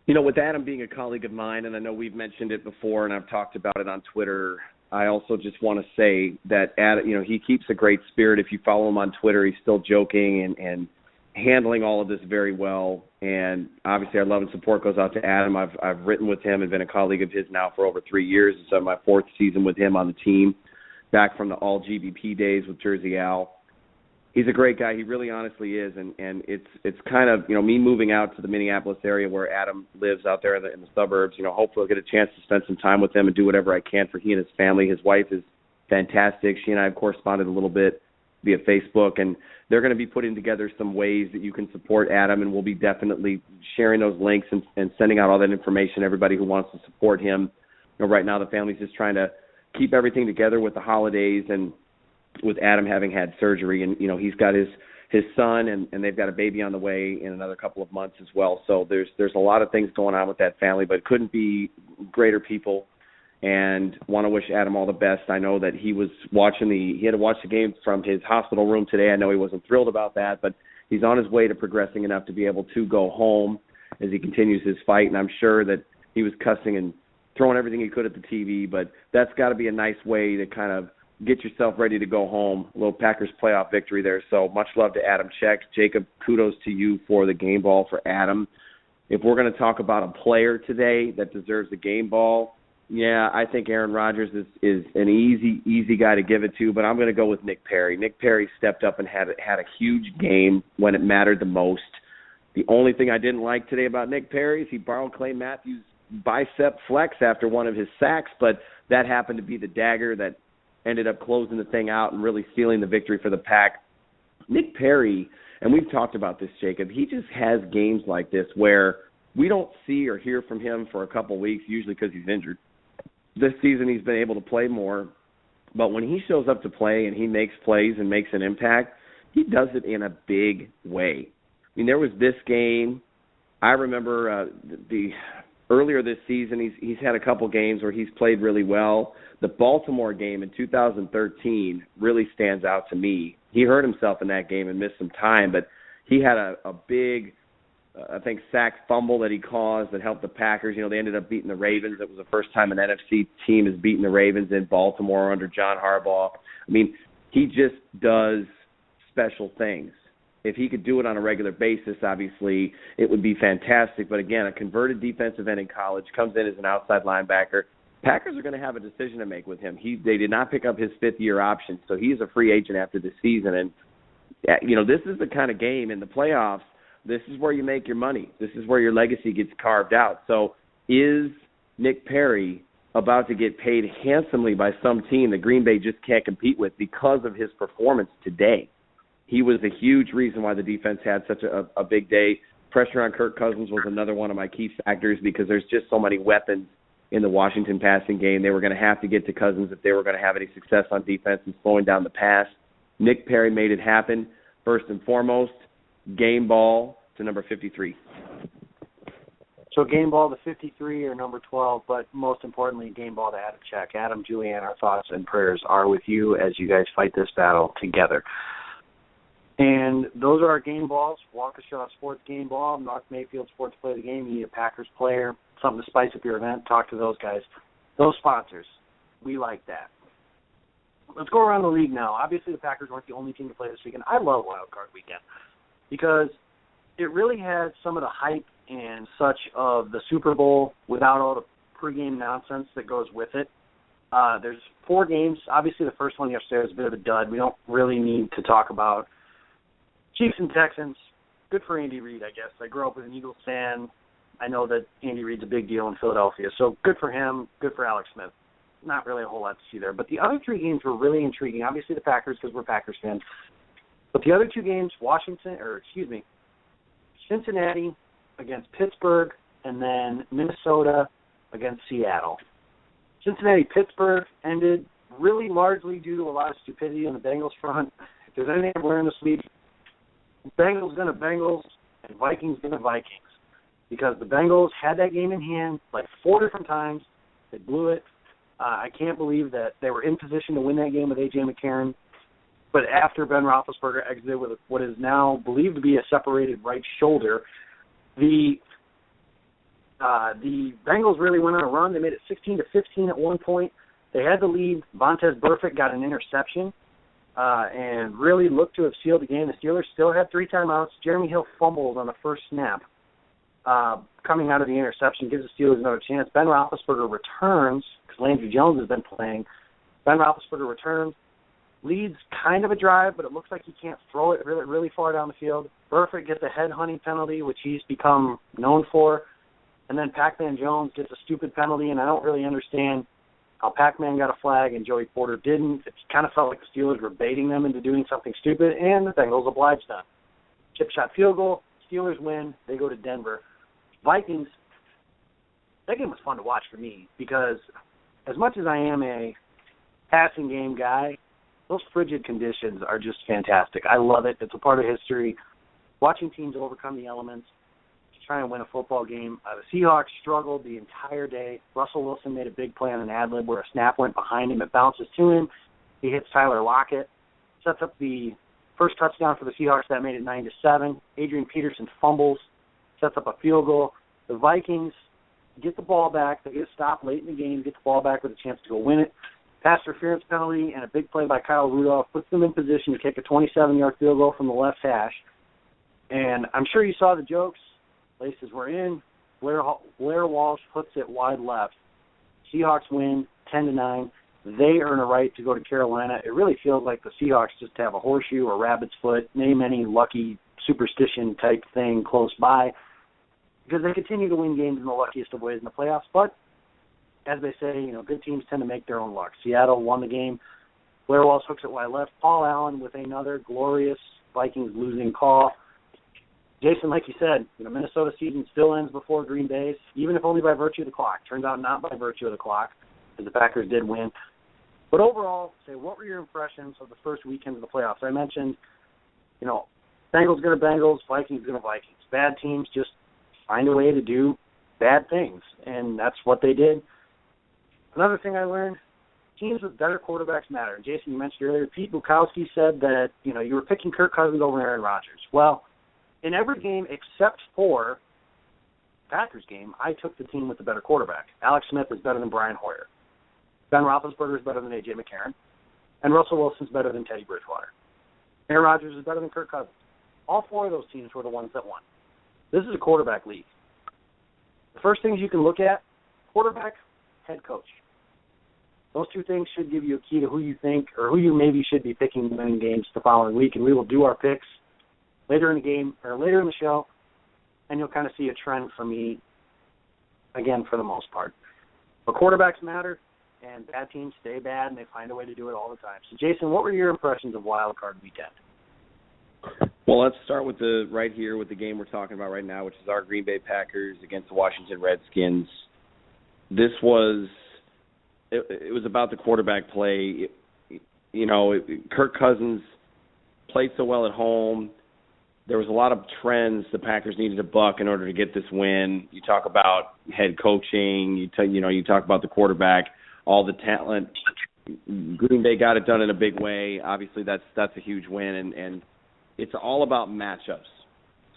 With Adam being a colleague of mine, and I know we've mentioned it before and I've talked about it on Twitter, I also just want to say that Adam, he keeps a great spirit. If you follow him on Twitter, he's still joking and handling all of this very well. And obviously our love and support goes out to Adam. I've written with him and been a colleague of his now for over 3 years. It's my 4th season with him on the team, back from the all GBP days with Jersey Al. He's a great guy. He really honestly is. And it's kind of, me moving out to the Minneapolis area where Adam lives out there in the suburbs, hopefully I'll get a chance to spend some time with him and do whatever I can for he and his family. His wife is fantastic. She and I have corresponded a little bit via Facebook, and they're going to be putting together some ways that you can support Adam, and we'll be definitely sharing those links and sending out all that information to everybody who wants to support him. Right now the family's just trying to keep everything together with the holidays and with Adam having had surgery, and he's got his son and they've got a baby on the way in another couple of months as well. So there's a lot of things going on with that family, but couldn't be greater people, and want to wish Adam all the best. I know that he had to watch the game from his hospital room today. I know he wasn't thrilled about that, but he's on his way to progressing enough to be able to go home as he continues his fight, and I'm sure that he was cussing and throwing everything he could at the TV, but that's got to be a nice way to kind of get yourself ready to go home. A little Packers playoff victory there. So much love to Adam Check. Jacob, kudos to you for the game ball for Adam. If we're going to talk about a player today that deserves the game ball, yeah, I think Aaron Rodgers is an easy guy to give it to, but I'm going to go with Nick Perry. Nick Perry stepped up and had a huge game when it mattered the most. The only thing I didn't like today about Nick Perry is he borrowed Clay Matthews' bicep flex after one of his sacks, but that happened to be the dagger that ended up closing the thing out and really sealing the victory for the Pack. Nick Perry, and we've talked about this, Jacob, he just has games like this where we don't see or hear from him for a couple of weeks, usually because he's injured. This season he's been able to play more, but when he shows up to play and he makes plays and makes an impact, he does it in a big way. I mean, there was this game. I remember earlier this season, he's had a couple games where he's played really well. The Baltimore game in 2013 really stands out to me. He hurt himself in that game and missed some time, but he had a big, sack fumble that he caused that helped the Packers. They ended up beating the Ravens. It was the first time an NFC team has beaten the Ravens in Baltimore under John Harbaugh. I mean, he just does special things. If he could do it on a regular basis, obviously, it would be fantastic. But again, a converted defensive end in college, comes in as an outside linebacker. Packers are going to have a decision to make with him. They did not pick up his 5th-year option, so he's a free agent after this season. And, this is the kind of game in the playoffs, this is where you make your money. This is where your legacy gets carved out. So is Nick Perry about to get paid handsomely by some team that Green Bay just can't compete with because of his performance today? He was a huge reason why the defense had such a big day. Pressure on Kirk Cousins was another one of my key factors because there's just so many weapons in the Washington passing game. They were going to have to get to Cousins if they were going to have any success on defense and slowing down the pass. Nick Perry made it happen. First and foremost, game ball to number 53. So game ball to 53 or number 12, but most importantly, game ball to Adam Check. Adam, Julianne, our thoughts and prayers are with you as you guys fight this battle together. And those are our game balls. Waukesha Sports Game Ball, North Mayfield Sports Play of the Game. You need a Packers player, something to spice up your event. Talk to those guys. Those sponsors, we like that. Let's go around the league now. Obviously, the Packers weren't the only team to play this weekend. I love Wild Card Weekend because it really had some of the hype and such of the Super Bowl without all the pregame nonsense that goes with it. There's 4 games. Obviously, the first one yesterday was a bit of a dud. We don't really need to talk about Chiefs and Texans. Good for Andy Reid, I guess. I grew up with an Eagles fan. I know that Andy Reid's a big deal in Philadelphia. So good for him. Good for Alex Smith. Not really a whole lot to see there. But the other 3 games were really intriguing. Obviously the Packers because we're Packers fans. But the other 2 games, Cincinnati against Pittsburgh, and then Minnesota against Seattle. Cincinnati-Pittsburgh ended really largely due to a lot of stupidity on the Bengals front. If there's anything I'm wearing this week, Bengals going to Bengals and Vikings going to Vikings. Because the Bengals had that game in hand like 4 different times. They blew it. I can't believe that they were in position to win that game with A.J. McCarron, but after Ben Roethlisberger exited with what is now believed to be a separated right shoulder, the Bengals really went on a run. They made it 16-15 at one point. They had the lead. Vontaze Burfict got an interception and really looked to have sealed the game. The Steelers still had 3 timeouts. Jeremy Hill fumbled on the first snap. Coming out of the interception gives the Steelers another chance. Ben Roethlisberger returns, because Landry Jones has been playing. Ben Roethlisberger returns, leads kind of a drive, but it looks like he can't throw it really far down the field. Burfict gets a head-hunting penalty, which he's become known for. And then Pac-Man Jones gets a stupid penalty, and I don't really understand how Pac-Man got a flag and Joey Porter didn't. It kind of felt like the Steelers were baiting them into doing something stupid, and the Bengals obliged them. Chip shot field goal, Steelers win, they go to Denver. Vikings, that game was fun to watch for me because as much as I am a passing game guy, those frigid conditions are just fantastic. I love it. It's a part of history. Watching teams overcome the elements to try and win a football game. The Seahawks struggled the entire day. Russell Wilson made a big play on an ad-lib where a snap went behind him. It bounces to him. He hits Tyler Lockett. Sets up the first touchdown for the Seahawks. That made it 9-7. Adrian Peterson fumbles. Sets up a field goal. The Vikings get the ball back. They get a stop late in the game, get the ball back with a chance to go win it. Pass interference penalty and a big play by Kyle Rudolph puts them in position to kick a 27-yard field goal from the left hash. And I'm sure you saw the jokes. Laces were in. Blair Walsh puts it wide left. Seahawks win 10-9. They earn a right to go to Carolina. It really feels like the Seahawks just have a horseshoe or rabbit's foot, name any lucky superstition type thing close by, because they continue to win games in the luckiest of ways in the playoffs. But as they say, good teams tend to make their own luck. Seattle won the game. Blair Walsh hooks it wide left. Paul Allen with another glorious Vikings losing call. Jason, like you said, Minnesota season still ends before Green Bay's, even if only by virtue of the clock. Turns out not by virtue of the clock, because the Packers did win. But overall, what were your impressions of the first weekend of the playoffs? I mentioned, Bengals go to Bengals, Vikings go to Vikings. Bad teams just find a way to do bad things, and that's what they did. Another thing I learned, teams with better quarterbacks matter. And Jason, you mentioned earlier, Pete Bukowski said that, you were picking Kirk Cousins over Aaron Rodgers. Well, in every game except for Packers game, I took the team with the better quarterback. Alex Smith is better than Brian Hoyer. Ben Roethlisberger is better than A.J. McCarron. And Russell Wilson is better than Teddy Bridgewater. Aaron Rodgers is better than Kirk Cousins. All 4 of those teams were the ones that won. This is a quarterback league. The first things you can look at, quarterback, head coach. Those 2 things should give you a key to who you think or who you maybe should be picking to win games the following week, and we will do our picks later in the game or later in the show, and you'll kind of see a trend from me, again, for the most part. But quarterbacks matter, and bad teams stay bad, and they find a way to do it all the time. So, Jason, what were your impressions of Wild Card Weekend? Well, let's start with the game we're talking about right now, which is our Green Bay Packers against the Washington Redskins. This was it was about the quarterback play. Kirk Cousins played so well at home. There was a lot of trends the Packers needed to buck in order to get this win. You talk about head coaching. You talk about the quarterback, all the talent. Green Bay got it done in a big way. Obviously, that's a huge win, and it's all about matchups.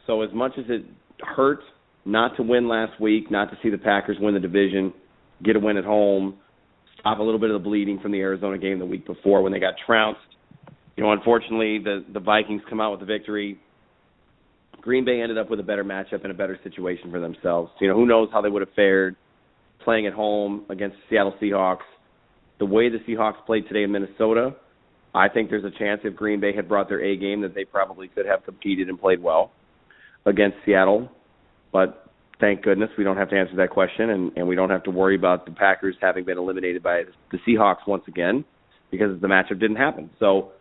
So as much as it hurt not to win last week, not to see the Packers win the division, get a win at home, stop a little bit of the bleeding from the Arizona game the week before when they got trounced. Unfortunately, the Vikings come out with the victory. Green Bay ended up with a better matchup and a better situation for themselves. Who knows how they would have fared playing at home against the Seattle Seahawks. The way the Seahawks played today in Minnesota, I think there's a chance if Green Bay had brought their A game that they probably could have competed and played well against Seattle. But thank goodness we don't have to answer that question, and we don't have to worry about the Packers having been eliminated by the Seahawks once again because the matchup didn't happen. So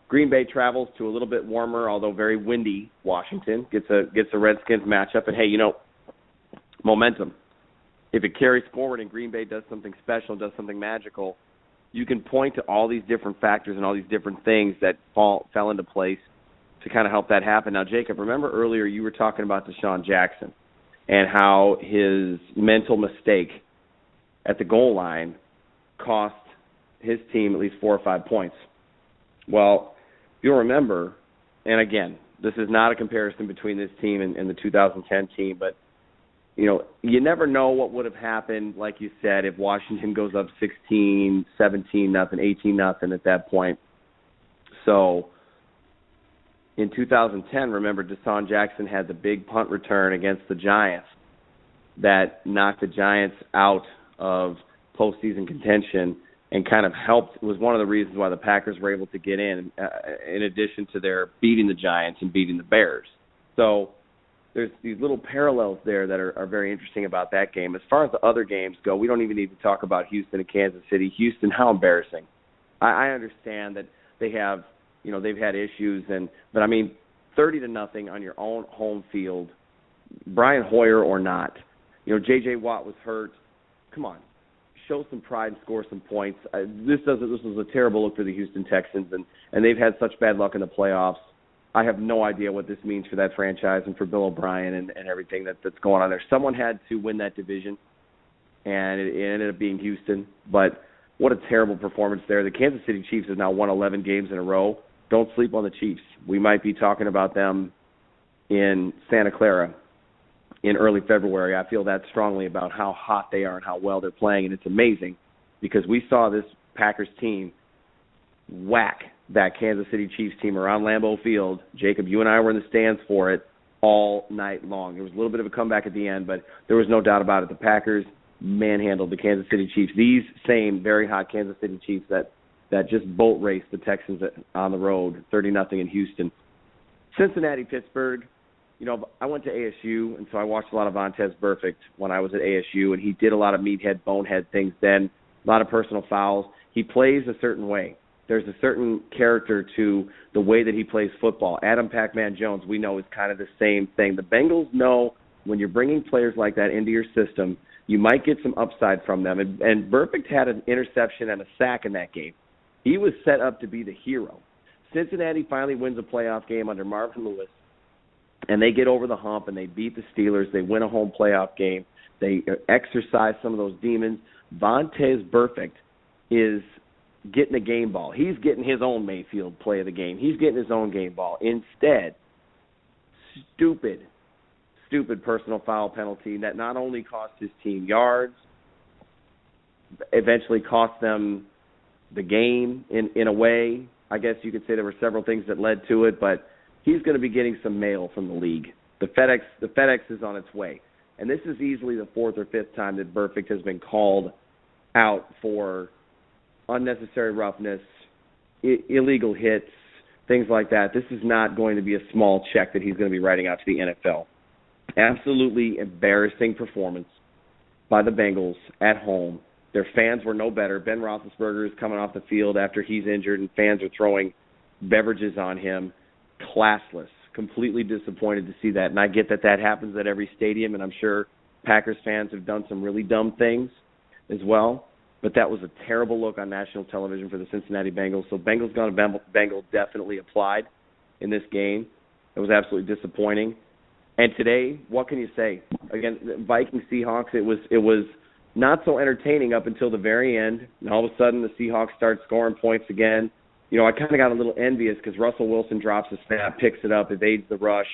Green Bay travels to a little bit warmer, although very windy, Washington, gets a Redskins matchup. And, hey, momentum. If it carries forward and Green Bay does something special, does something magical, you can point to all these different factors and all these different things that fell into place to kind of help that happen. Now, Jacob, remember earlier you were talking about Deshaun Jackson and how his mental mistake at the goal line cost his team at least 4 or 5 points. Well, you'll remember, and again, this is not a comparison between this team and the 2010 team, but you never know what would have happened, like you said, if Washington goes up 16, 17 nothing, 18 nothing at that point. So in 2010, remember, Deshaun Jackson had the big punt return against the Giants that knocked the Giants out of postseason contention and kind of helped, was one of the reasons why the Packers were able to get in addition to their beating the Giants and beating the Bears. So there's these little parallels there that are very interesting about that game. As far as the other games go, we don't even need to talk about Houston and Kansas City. Houston, how embarrassing. I understand that they have, they've had issues, but 30-0 on your own home field, Brian Hoyer or not. J.J. Watt was hurt. Come on, show some pride and score some points. This was a terrible look for the Houston Texans, and they've had such bad luck in the playoffs. I have no idea what this means for that franchise and for Bill O'Brien and everything that's going on there. Someone had to win that division, and it ended up being Houston. But what a terrible performance there. The Kansas City Chiefs have now won 11 games in a row. Don't sleep on the Chiefs. We might be talking about them in Santa Clara in early February. I feel that strongly about how hot they are and how well they're playing, and it's amazing because we saw this Packers team whack that Kansas City Chiefs team around Lambeau Field. Jacob, you and I were in the stands for it all night long. There was a little bit of a comeback at the end, but there was no doubt about it. The Packers manhandled the Kansas City Chiefs. These same very hot Kansas City Chiefs that just boat raced the Texans on the road, 30-0 in Houston. Cincinnati, Pittsburgh. I went to ASU, and so I watched a lot of Vontaze Burfict when I was at ASU, and he did a lot of meathead, bonehead things then, a lot of personal fouls. He plays a certain way. There's a certain character to the way that he plays football. Adam Pac-Man Jones, we know, is kind of the same thing. The Bengals know when you're bringing players like that into your system, you might get some upside from them. And Burfict had an interception and a sack in that game. He was set up to be the hero. Cincinnati finally wins a playoff game under Marvin Lewis, and they get over the hump, and they beat the Steelers. They win a home playoff game. They exercise some of those demons. Vontaze Burfict is getting a game ball. He's getting his own Mayfield play of the game. He's getting his own game ball. Instead, stupid personal foul penalty that not only cost his team yards, eventually cost them the game in a way. I guess you could say there were several things that led to it, but he's going to be getting some mail from the league. The FedEx is on its way. And this is easily the fourth or fifth time that Burfict has been called out for unnecessary roughness, illegal hits, things like that. This is not going to be a small check that he's going to be writing out to the NFL. Absolutely embarrassing performance by the Bengals at home. Their fans were no better. Ben Roethlisberger is coming off the field after he's injured, and fans are throwing beverages on him. Classless. Completely disappointed to see that. And I get that happens at every stadium, and I'm sure Packers fans have done some really dumb things as well. But that was a terrible look on national television for the Cincinnati Bengals. So Bengals gone Bengals definitely applied in this game. It was absolutely disappointing. And today, what can you say? Again, Vikings Seahawks, it was not so entertaining up until the very end. And all of a sudden, the Seahawks start scoring points again. I kind of got a little envious because Russell Wilson drops a snap, picks it up, evades the rush,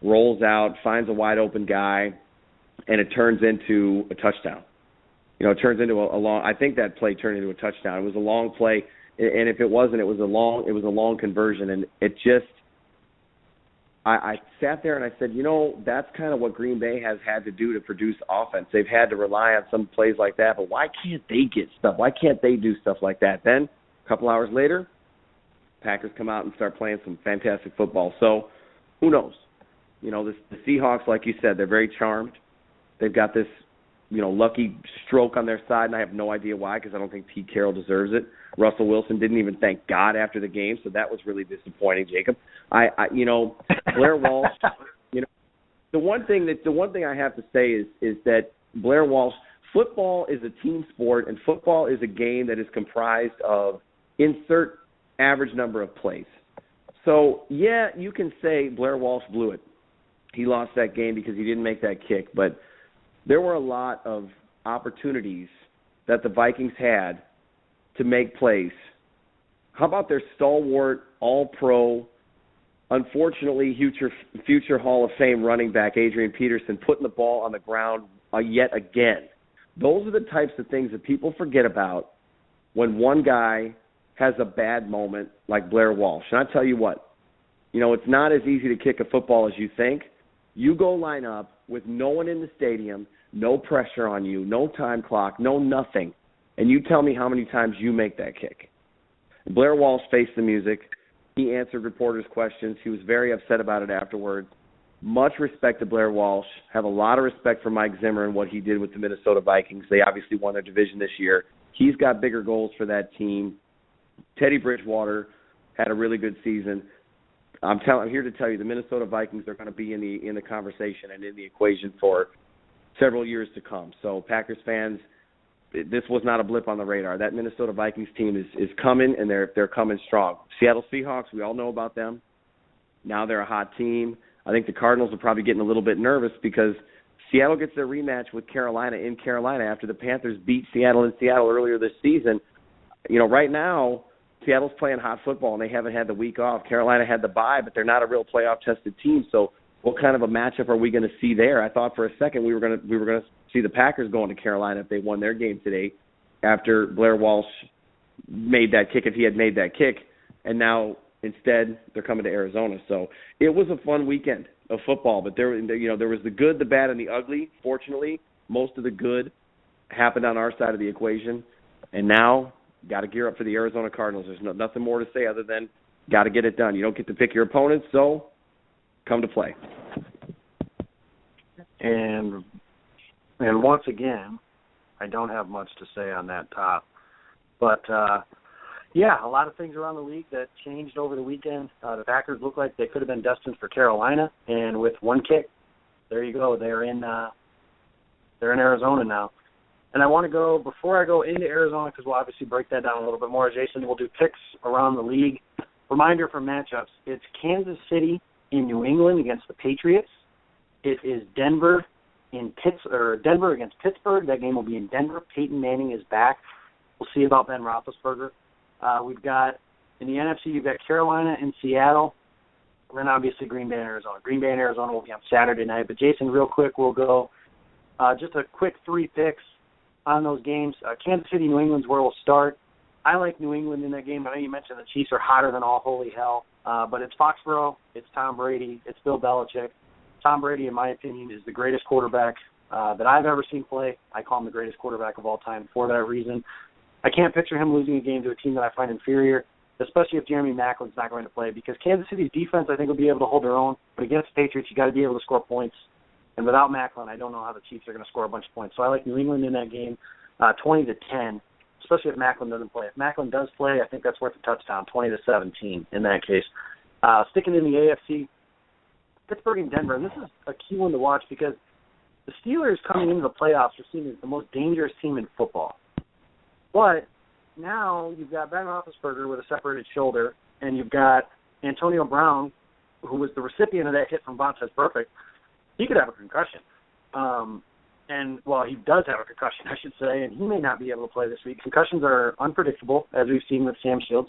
rolls out, finds a wide open guy, and it turns into a touchdown. It turns into a long. I think that play turned into a touchdown. It was a long play, and if it wasn't, it was a long conversion, and it just. I sat there and I said, that's kind of what Green Bay has had to do to produce offense. They've had to rely on some plays like that, but why can't they get stuff? Why can't they do stuff like that? Then a couple hours later, Packers come out and start playing some fantastic football. So who knows? The Seahawks, like you said, they're very charmed. They've got this, lucky stroke on their side, and I have no idea why because I don't think Pete Carroll deserves it. Russell Wilson didn't even thank God after the game, so that was really disappointing, Jacob. Blair Walsh, the one thing I have to say is that Blair Walsh, football is a team sport, and football is a game that is comprised of insert average number of plays. So, yeah, you can say Blair Walsh blew it. He lost that game because he didn't make that kick, but there were a lot of opportunities that the Vikings had to make plays. How about their stalwart, all-pro, unfortunately future Hall of Fame running back Adrian Peterson putting the ball on the ground yet again? Those are the types of things that people forget about when one guy has a bad moment like Blair Walsh. And I tell you what, it's not as easy to kick a football as you think. You go line up with no one in the stadium, no pressure on you, no time clock, no nothing, and you tell me how many times you make that kick. Blair Walsh faced the music. He answered reporters' questions. He was very upset about it afterwards. Much respect to Blair Walsh. Have a lot of respect for Mike Zimmer and what he did with the Minnesota Vikings. They obviously won their division this year. He's got bigger goals for that team. Teddy Bridgewater had a really good season. I'm here to tell you the Minnesota Vikings are going to be in the conversation and in the equation for several years to come. So Packers fans, this was not a blip on the radar. That Minnesota Vikings team is coming, and they're coming strong. Seattle Seahawks, we all know about them. Now they're a hot team. I think the Cardinals are probably getting a little bit nervous because Seattle gets their rematch with Carolina in Carolina after the Panthers beat Seattle in Seattle earlier this season. Right now, Seattle's playing hot football, and they haven't had the week off. Carolina had the bye, but they're not a real playoff-tested team. So what kind of a matchup are we going to see there? I thought for a second we were going to see the Packers going to Carolina if they won their game today after Blair Walsh made that kick, if he had made that kick, and now instead they're coming to Arizona. So it was a fun weekend of football, but there was the good, the bad, and the ugly. Fortunately, most of the good happened on our side of the equation, and now got to gear up for the Arizona Cardinals. There's nothing more to say other than got to get it done. You don't get to pick your opponents, so come to play. And once again, I don't have much to say on that top. But, a lot of things around the league that changed over the weekend. The Packers look like they could have been destined for Carolina, and with one kick, there you go. They're in Arizona now. And I want to go, before I go into Arizona, because we'll obviously break that down a little bit more, Jason, we'll do picks around the league. Reminder for matchups, it's Kansas City in New England against the Patriots. It is Denver against Pittsburgh. That game will be in Denver. Peyton Manning is back. We'll see about Ben Roethlisberger. We've got, in the NFC, you've got Carolina and Seattle, and then obviously Green Bay and Arizona. Green Bay and Arizona will be on Saturday night. But, Jason, real quick, we'll go just a quick 3 picks on those games. Kansas City, New England's where we'll start. I like New England in that game. I know you mentioned the Chiefs are hotter than all holy hell, but it's Foxborough, it's Tom Brady, it's Bill Belichick. Tom Brady, in my opinion, is the greatest quarterback that I've ever seen play. I call him the greatest quarterback of all time for that reason. I can't picture him losing a game to a team that I find inferior, especially if Jeremy Macklin's not going to play, because Kansas City's defense, I think, will be able to hold their own. But against the Patriots, you got to be able to score points. And without Macklin, I don't know how the Chiefs are going to score a bunch of points. So I like New England in that game, 20-10, especially if Macklin doesn't play. If Macklin does play, I think that's worth a touchdown, 20-17 in that case. Sticking in the AFC, Pittsburgh and Denver, and this is a key one to watch because the Steelers coming into the playoffs are seen as the most dangerous team in football. But now you've got Ben Roethlisberger with a separated shoulder, and you've got Antonio Brown, who was the recipient of that hit from Vontaze Burfict. He could have a concussion. He does have a concussion, I should say, and he may not be able to play this week. Concussions are unpredictable, as we've seen with Sam Shields.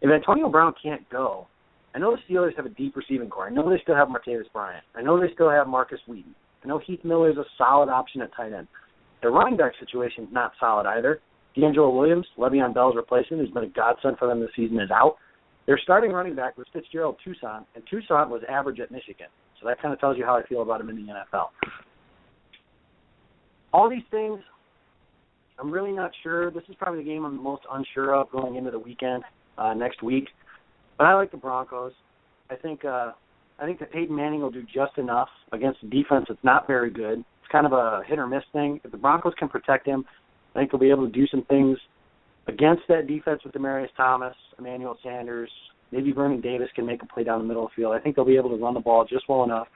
If Antonio Brown can't go, I know the Steelers have a deep receiving core. I know they still have Martavis Bryant. I know they still have Marcus Wheaton. I know Heath Miller is a solid option at tight end. Their running back situation is not solid either. D'Angelo Williams, Le'Veon Bell's replacement, who's been a godsend for them this season, is out. Their starting running back was Fitzgerald Toussaint, and Toussaint was average at Michigan. So that kind of tells you how I feel about him in the NFL. All these things, I'm really not sure. This is probably the game I'm the most unsure of going into the weekend next week. But I like the Broncos. I think that Peyton Manning will do just enough against a defense that's not very good. It's kind of a hit-or-miss thing. If the Broncos can protect him, I think they'll be able to do some things against that defense with Demaryius Thomas, Emmanuel Sanders. Maybe Vernon Davis can make a play down the middle of the field. I think they'll be able to run the ball just well enough.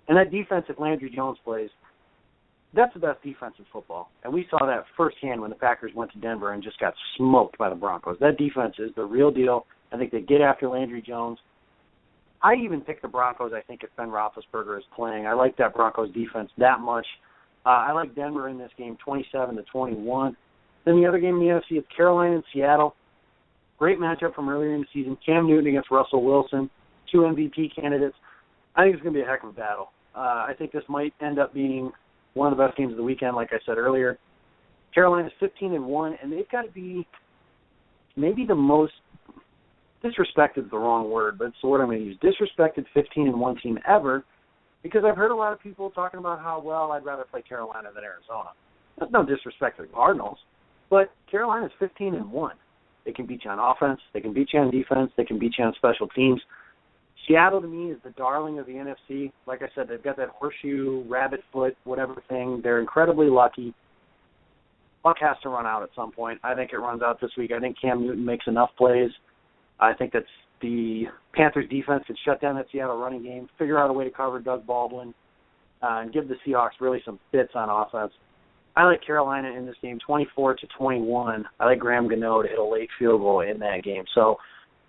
And that defense, if Landry Jones plays, that's the best defense in football. And we saw that firsthand when the Packers went to Denver and just got smoked by the Broncos. That defense is the real deal. I think they get after Landry Jones. I even pick the Broncos, I think, if Ben Roethlisberger is playing. I like that Broncos defense that much. I like Denver in this game, 27-21. Then the other game in the NFC is Carolina and Seattle. Great matchup from earlier in the season. Cam Newton against Russell Wilson, 2 MVP candidates. I think it's going to be a heck of a battle. I think this might end up being one of the best games of the weekend, like I said earlier. Carolina's 15-1, and they've got to be maybe the most disrespected is the wrong word, but it's the word I'm going to use. Disrespected 15-1 team ever, because I've heard a lot of people talking about how, well, I'd rather play Carolina than Arizona. That's no disrespect to the Cardinals, but Carolina's 15-1. They can beat you on offense. They can beat you on defense. They can beat you on special teams. Seattle, to me, is the darling of the NFC. Like I said, they've got that horseshoe, rabbit foot, whatever thing. They're incredibly lucky. Luck has to run out at some point. I think it runs out this week. I think Cam Newton makes enough plays. I think that's the Panthers' defense could shut down that Seattle running game, figure out a way to cover Doug Baldwin, and give the Seahawks really some fits on offense. I like Carolina in this game, 24-21. I like Graham Gano to hit a late field goal in that game. So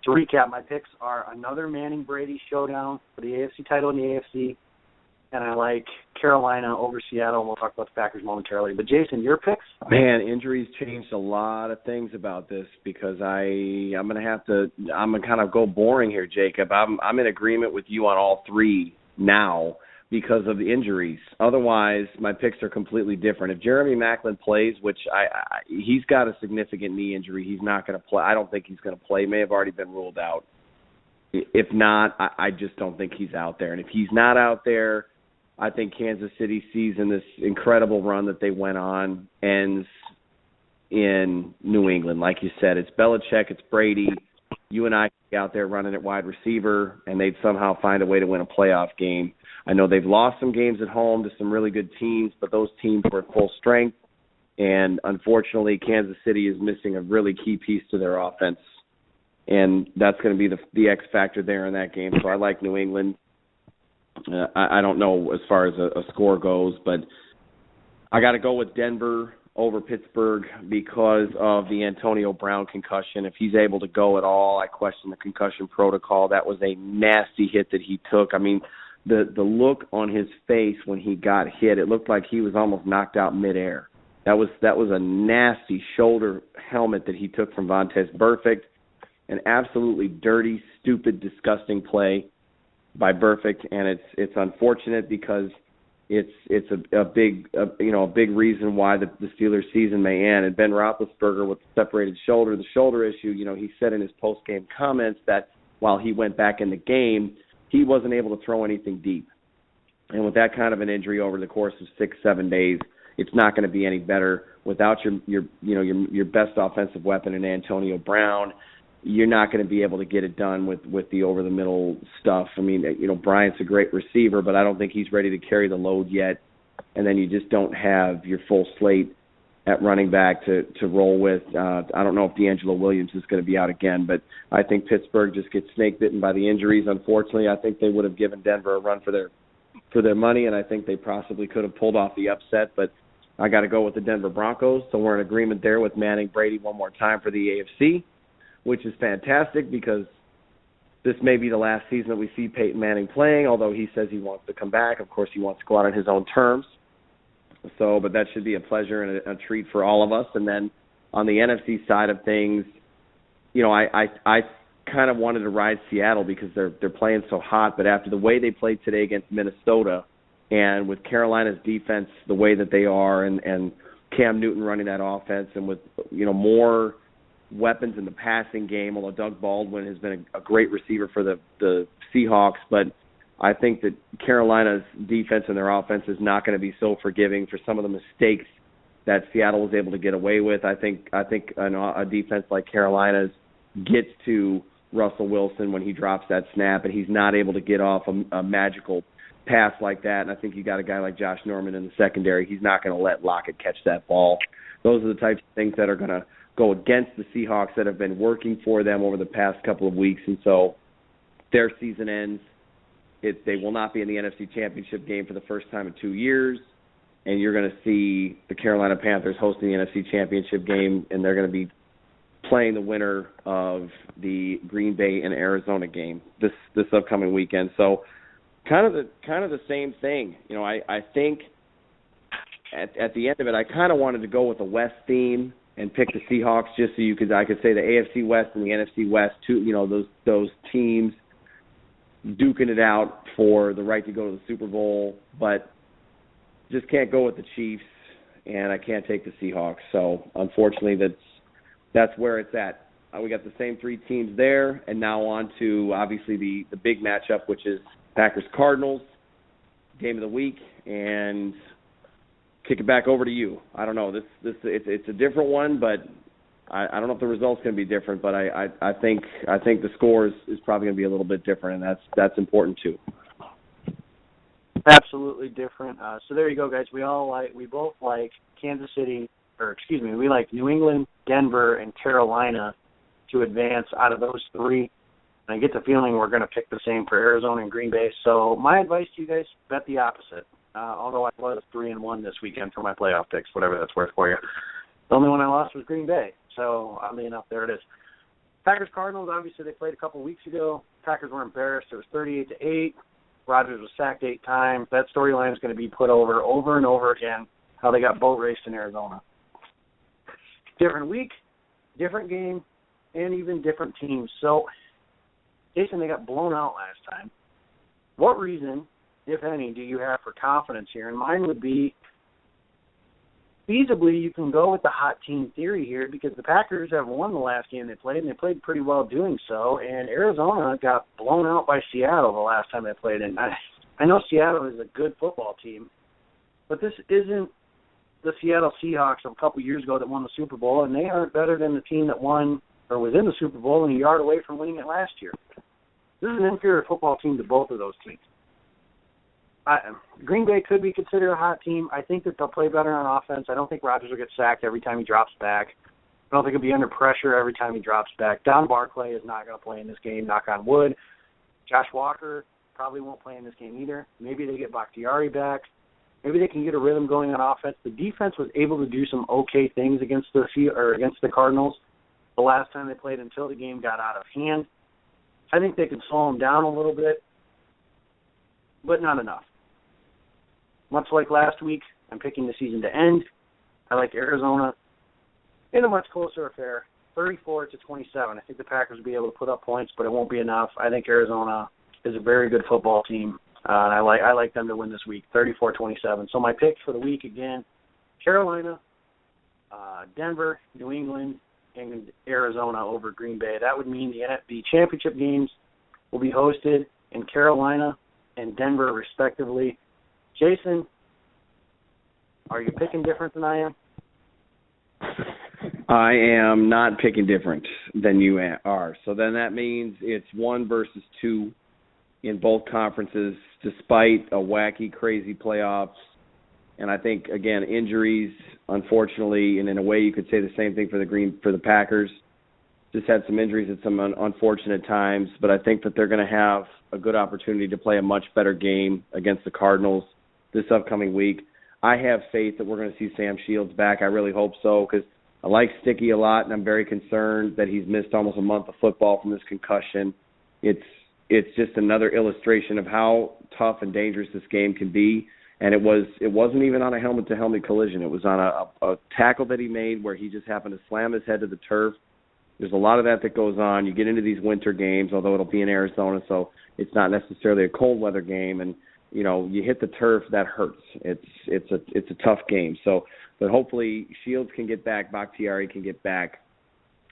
to recap, my picks are another Manning-Brady showdown for the AFC title in the AFC, and I like Carolina over Seattle, and we'll talk about the Packers momentarily. But, Jason, your picks? Man, injuries changed a lot of things about this because I'm going to kind of go boring here, Jacob. I'm in agreement with you on all three now because of the injuries. Otherwise, my picks are completely different. If Jeremy Maclin plays, which he's got a significant knee injury, he's not going to play. I don't think he's going to play. May have already been ruled out. If not, I just don't think he's out there. And if he's not out there, I think Kansas City season, this incredible run that they went on, ends in New England. Like you said, it's Belichick, it's Brady. You and I could be out there running at wide receiver, and they'd somehow find a way to win a playoff game. I know they've lost some games at home to some really good teams, but those teams were at full strength. And unfortunately, Kansas City is missing a really key piece to their offense. And that's going to be the X factor there in that game. So I like New England. I don't know as far as a score goes, but I got to go with Denver over Pittsburgh because of the Antonio Brown concussion. If he's able to go at all, I question the concussion protocol. That was a nasty hit that he took. I mean, the look on his face when he got hit, it looked like he was almost knocked out midair. That was a nasty shoulder helmet that he took from Vontaze Burfict. An absolutely dirty, stupid, disgusting play by Burfict, and it's unfortunate because it's a big reason why the Steelers season may end. And Ben Roethlisberger with the separated shoulder, the shoulder issue, he said in his post-game comments that while he went back in the game, he wasn't able to throw anything deep. And with that kind of an injury over the course of 6-7 days, it's not going to be any better. Without your best offensive weapon in Antonio Brown, you're not going to be able to get it done with the over-the-middle stuff. I mean, Bryant's a great receiver, but I don't think he's ready to carry the load yet. And then you just don't have your full slate at running back to roll with. I don't know if D'Angelo Williams is going to be out again, but I think Pittsburgh just gets snake-bitten by the injuries. Unfortunately, I think they would have given Denver a run for their money, and I think they possibly could have pulled off the upset, but I got to go with the Denver Broncos. So we're in agreement there with Manning Brady one more time for the AFC, which is fantastic because this may be the last season that we see Peyton Manning playing, although he says he wants to come back. Of course, he wants to go out on his own terms. So, but that should be a pleasure and a treat for all of us. And then on the NFC side of things, I kind of wanted to ride Seattle because they're playing so hot. But after the way they played today against Minnesota, and with Carolina's defense the way that they are, and Cam Newton running that offense, and with more weapons in the passing game, although Doug Baldwin has been a great receiver for the Seahawks, but I think that Carolina's defense and their offense is not going to be so forgiving for some of the mistakes that Seattle was able to get away with. I think a defense like Carolina's gets to Russell Wilson when he drops that snap, and he's not able to get off a magical pass like that. And I think you got a guy like Josh Norman in the secondary. He's not going to let Lockett catch that ball. Those are the types of things that are going to go against the Seahawks that have been working for them over the past couple of weeks. And so their season ends. They will not be in the NFC Championship game for the first time in 2 years, and you're going to see the Carolina Panthers hosting the NFC Championship game, and they're going to be playing the winner of the Green Bay and Arizona game this upcoming weekend. So kind of the same thing. I think at the end of it, I kind of wanted to go with a West theme and pick the Seahawks just so I could say the AFC West and the NFC West, those teams duking it out for the right to go to the Super Bowl, but just can't go with the Chiefs, and I can't take the Seahawks. So unfortunately, that's where it's at. We got the same three teams there, and now on to obviously the big matchup, which is Packers-Cardinals, game of the week, and kick it back over to you. I don't know. It's a different one, but I don't know if the result's going to be different. But I think the score is probably going to be a little bit different, and that's important too. Absolutely different. So there you go, guys. We both like Kansas City, we like New England, Denver, and Carolina to advance out of those three. And I get the feeling we're going to pick the same for Arizona and Green Bay. So my advice to you guys, bet the opposite. Although I was 3-1 this weekend for my playoff picks, whatever that's worth for you. The only one I lost was Green Bay. So oddly enough, there it is. Packers-Cardinals, obviously they played a couple weeks ago. Packers were embarrassed. It was 38-8. Rodgers was sacked 8 times. That storyline is going to be put over and over again, how they got boat raced in Arizona. Different week, different game, and even different teams. So, Jason, they got blown out last time. What reason, if any, do you have for confidence here? And mine would be, feasibly, you can go with the hot team theory here because the Packers have won the last game they played, and they played pretty well doing so. And Arizona got blown out by Seattle the last time they played. And I know Seattle is a good football team, but this isn't the Seattle Seahawks of a couple years ago that won the Super Bowl, and they aren't better than the team that won or was in the Super Bowl and a yard away from winning it last year. This is an inferior football team to both of those teams. Green Bay could be considered a hot team. I think that they'll play better on offense. I don't think Rodgers will get sacked every time he drops back. I don't think he'll be under pressure every time he drops back. Don Barclay is not going to play in this game, knock on wood. Josh Walker probably won't play in this game either. Maybe they get Bakhtiari back. Maybe they can get a rhythm going on offense. The defense was able to do some okay things against the Cardinals the last time they played until the game got out of hand. I think they can slow them down a little bit, but not enough. Much like last week, I'm picking the season to end. I like Arizona in a much closer affair, 34-27. I think the Packers will be able to put up points, but it won't be enough. I think Arizona is a very good football team, and I like them to win this week, 34-27. So my picks for the week again: Carolina, Denver, New England, and Arizona over Green Bay. That would mean the championship games will be hosted in Carolina and Denver, respectively. Jason, are you picking different than I am? I am not picking different than you are. So then that means it's 1 versus 2 in both conferences, despite a wacky, crazy playoffs. And I think, again, injuries, unfortunately, and in a way you could say the same thing for the Packers. Just had some injuries at some unfortunate times, but I think that they're going to have a good opportunity to play a much better game against the Cardinals this upcoming week. I have faith that we're going to see Sam Shields back. I really hope so, because I like Sticky a lot, and I'm very concerned that he's missed almost a month of football from this concussion. It's just another illustration of how tough and dangerous this game can be. And it wasn't even on a helmet-to-helmet collision. It was on a tackle that he made where he just happened to slam his head to the turf. There's a lot of that goes on. You get into these winter games, although it'll be in Arizona, so it's not necessarily a cold weather game. And you hit the turf, that hurts. It's a tough game. So, but hopefully Shields can get back, Bakhtiari can get back.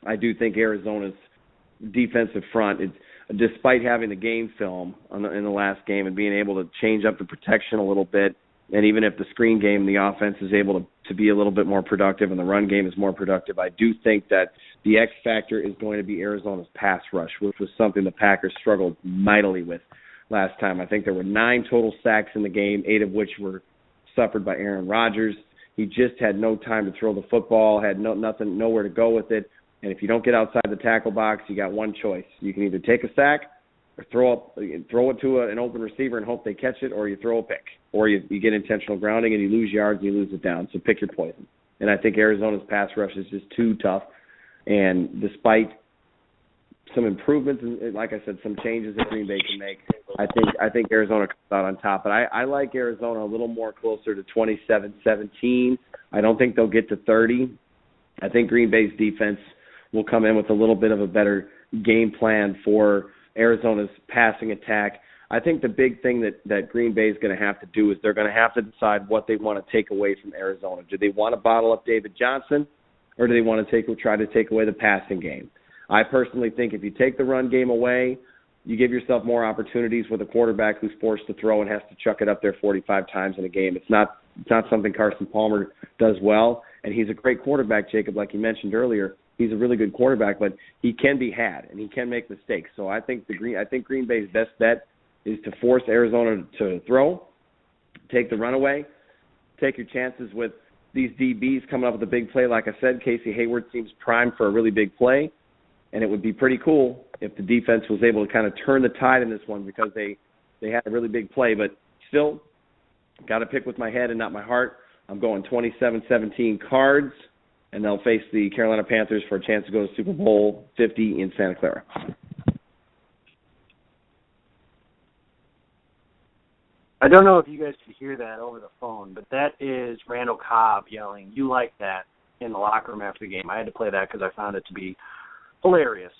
I do think Arizona's defensive front, despite having the game film in the last game and being able to change up the protection a little bit, and even if the screen game, the offense is able to be a little bit more productive and the run game is more productive, I do think that the X factor is going to be Arizona's pass rush, which was something the Packers struggled mightily with last time. I think there were 9 total sacks in the game, 8 of which were suffered by Aaron Rodgers. He just had no time to throw the football, had nowhere to go with it. And if you don't get outside the tackle box, you got one choice. You can either take a sack or throw it to an open receiver and hope they catch it, or you throw a pick, or you get intentional grounding and you lose yards and you lose it down. So pick your poison. And I think Arizona's pass rush is just too tough. And despite some improvements, and like I said, some changes that Green Bay can make, I think Arizona comes out on top. But I like Arizona a little more closer to 27-17. I don't think they'll get to 30. I think Green Bay's defense will come in with a little bit of a better game plan for Arizona's passing attack. I think the big thing that Green Bay is going to have to do is they're going to have to decide what they want to take away from Arizona. Do they want to bottle up David Johnson, or do they want to try to take away the passing game? I personally think if you take the run game away, you give yourself more opportunities with a quarterback who's forced to throw and has to chuck it up there 45 times in a game. It's not something Carson Palmer does well, and he's a great quarterback, Jacob, like you mentioned earlier. He's a really good quarterback, but he can be had, and he can make mistakes. So I think Green Bay's best bet is to force Arizona to throw, take the run away, take your chances with these DBs coming up with a big play. Like I said, Casey Hayward seems primed for a really big play, and it would be pretty cool if the defense was able to kind of turn the tide in this one because they had a really big play. But still, got to pick with my head and not my heart. I'm going 27-17 Cards, and they'll face the Carolina Panthers for a chance to go to Super Bowl 50 in Santa Clara. I don't know if you guys could hear that over the phone, but that is Randall Cobb yelling, "You like that," in the locker room after the game. I had to play that because I found it to be hilarious.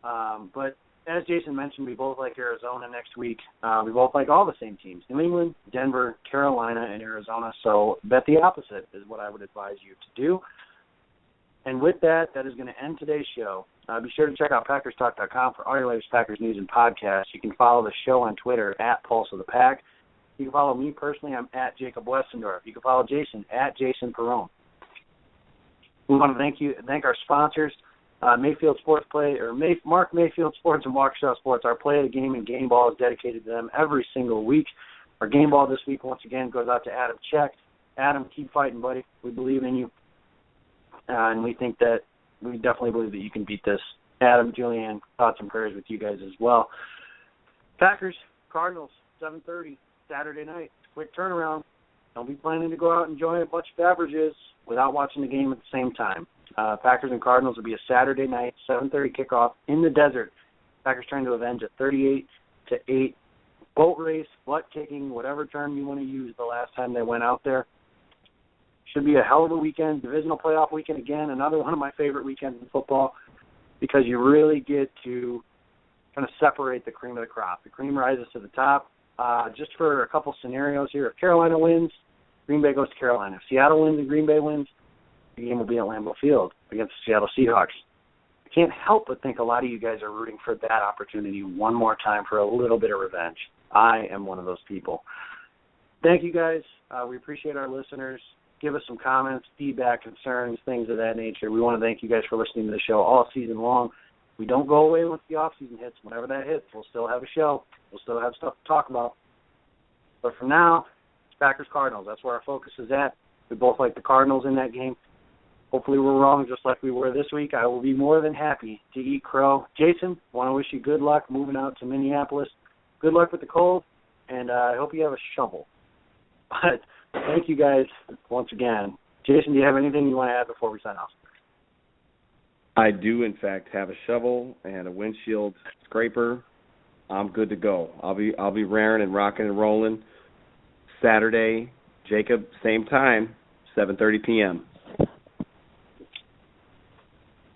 But as Jason mentioned, we both like Arizona next week. We both like all the same teams: New England, Denver, Carolina, and Arizona. So bet the opposite is what I would advise you to do. And with that, that is going to end today's show. Be sure to check out PackersTalk.com for all your latest Packers news and podcasts. You can follow the show on Twitter at Pulse of the Pack. You can follow me personally. I'm at Jacob Westendorf. You can follow Jason at Jason Perrone. We want to thank our sponsors, Mayfield Sports Play, or Mark Mayfield Sports and Waukesha Sports. Our Play of the Game and Game Ball is dedicated to them every single week. Our Game Ball this week, once again, goes out to Adam Check. Adam, keep fighting, buddy. We believe in you. And we definitely believe that you can beat this. Adam, Julianne, thoughts and prayers with you guys as well. Packers, Cardinals, 7:30, Saturday night. Quick turnaround. Don't be planning to go out and enjoy a bunch of beverages without watching the game at the same time. Packers and Cardinals will be a Saturday night, 7:30 kickoff in the desert. Packers trying to avenge a 38-8 boat race, butt kicking, whatever term you want to use the last time they went out there. Should be a hell of a weekend, divisional playoff weekend again, another one of my favorite weekends in football because you really get to kind of separate the cream of the crop. The cream rises to the top. Just for a couple scenarios here, if Carolina wins, Green Bay goes to Carolina. If Seattle wins and Green Bay wins, the game will be at Lambeau Field against the Seattle Seahawks. I can't help but think a lot of you guys are rooting for that opportunity one more time for a little bit of revenge. I am one of those people. Thank you guys. We appreciate our listeners. Give us some comments, feedback, concerns, things of that nature. We want to thank you guys for listening to the show all season long. We don't go away once the off-season hits. Whenever that hits, we'll still have a show. We'll still have stuff to talk about. But for now, it's Packers-Cardinals. That's where our focus is at. We both like the Cardinals in that game. Hopefully we're wrong just like we were this week. I will be more than happy to eat crow. Jason, want to wish you good luck moving out to Minneapolis. Good luck with the cold, and I hope you have a shovel. But thank you guys once again. Jason, do you have anything you want to add before we sign off? I do, in fact, have a shovel and a windshield scraper. I'm good to go. I'll be raring and rocking and rolling Saturday, Jacob, same time, 7:30 p.m.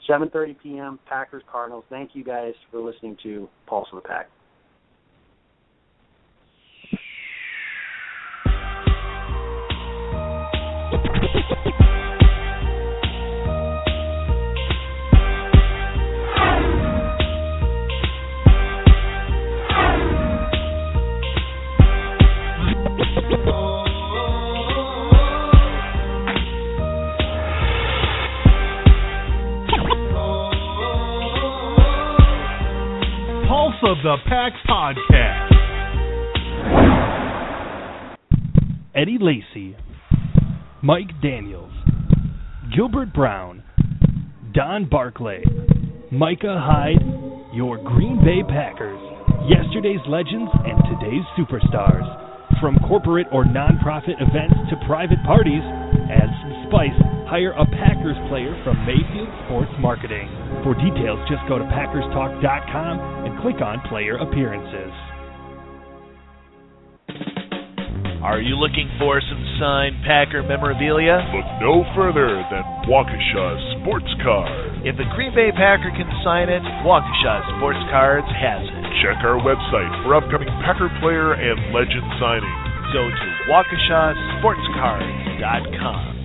7:30 p.m., Packers, Cardinals. Thank you guys for listening to Pulse of the Pack. Of the Pack Podcast. Eddie Lacy, Mike Daniels, Gilbert Brown, Don Barclay, Micah Hyde, your Green Bay Packers, yesterday's legends and today's superstars. From corporate or nonprofit events to private parties, add some spice. Hire a Packers player from Mayfield Sports Marketing. For details, just go to PackersTalk.com and click on Player Appearances. Are you looking for some signed Packer memorabilia? Look no further than Waukesha Sports Card. If the Green Bay Packer can sign it, Waukesha Sports Cards has it. Check our website for upcoming Packer player and legend signings. Go to WaukeshaSportsCards.com.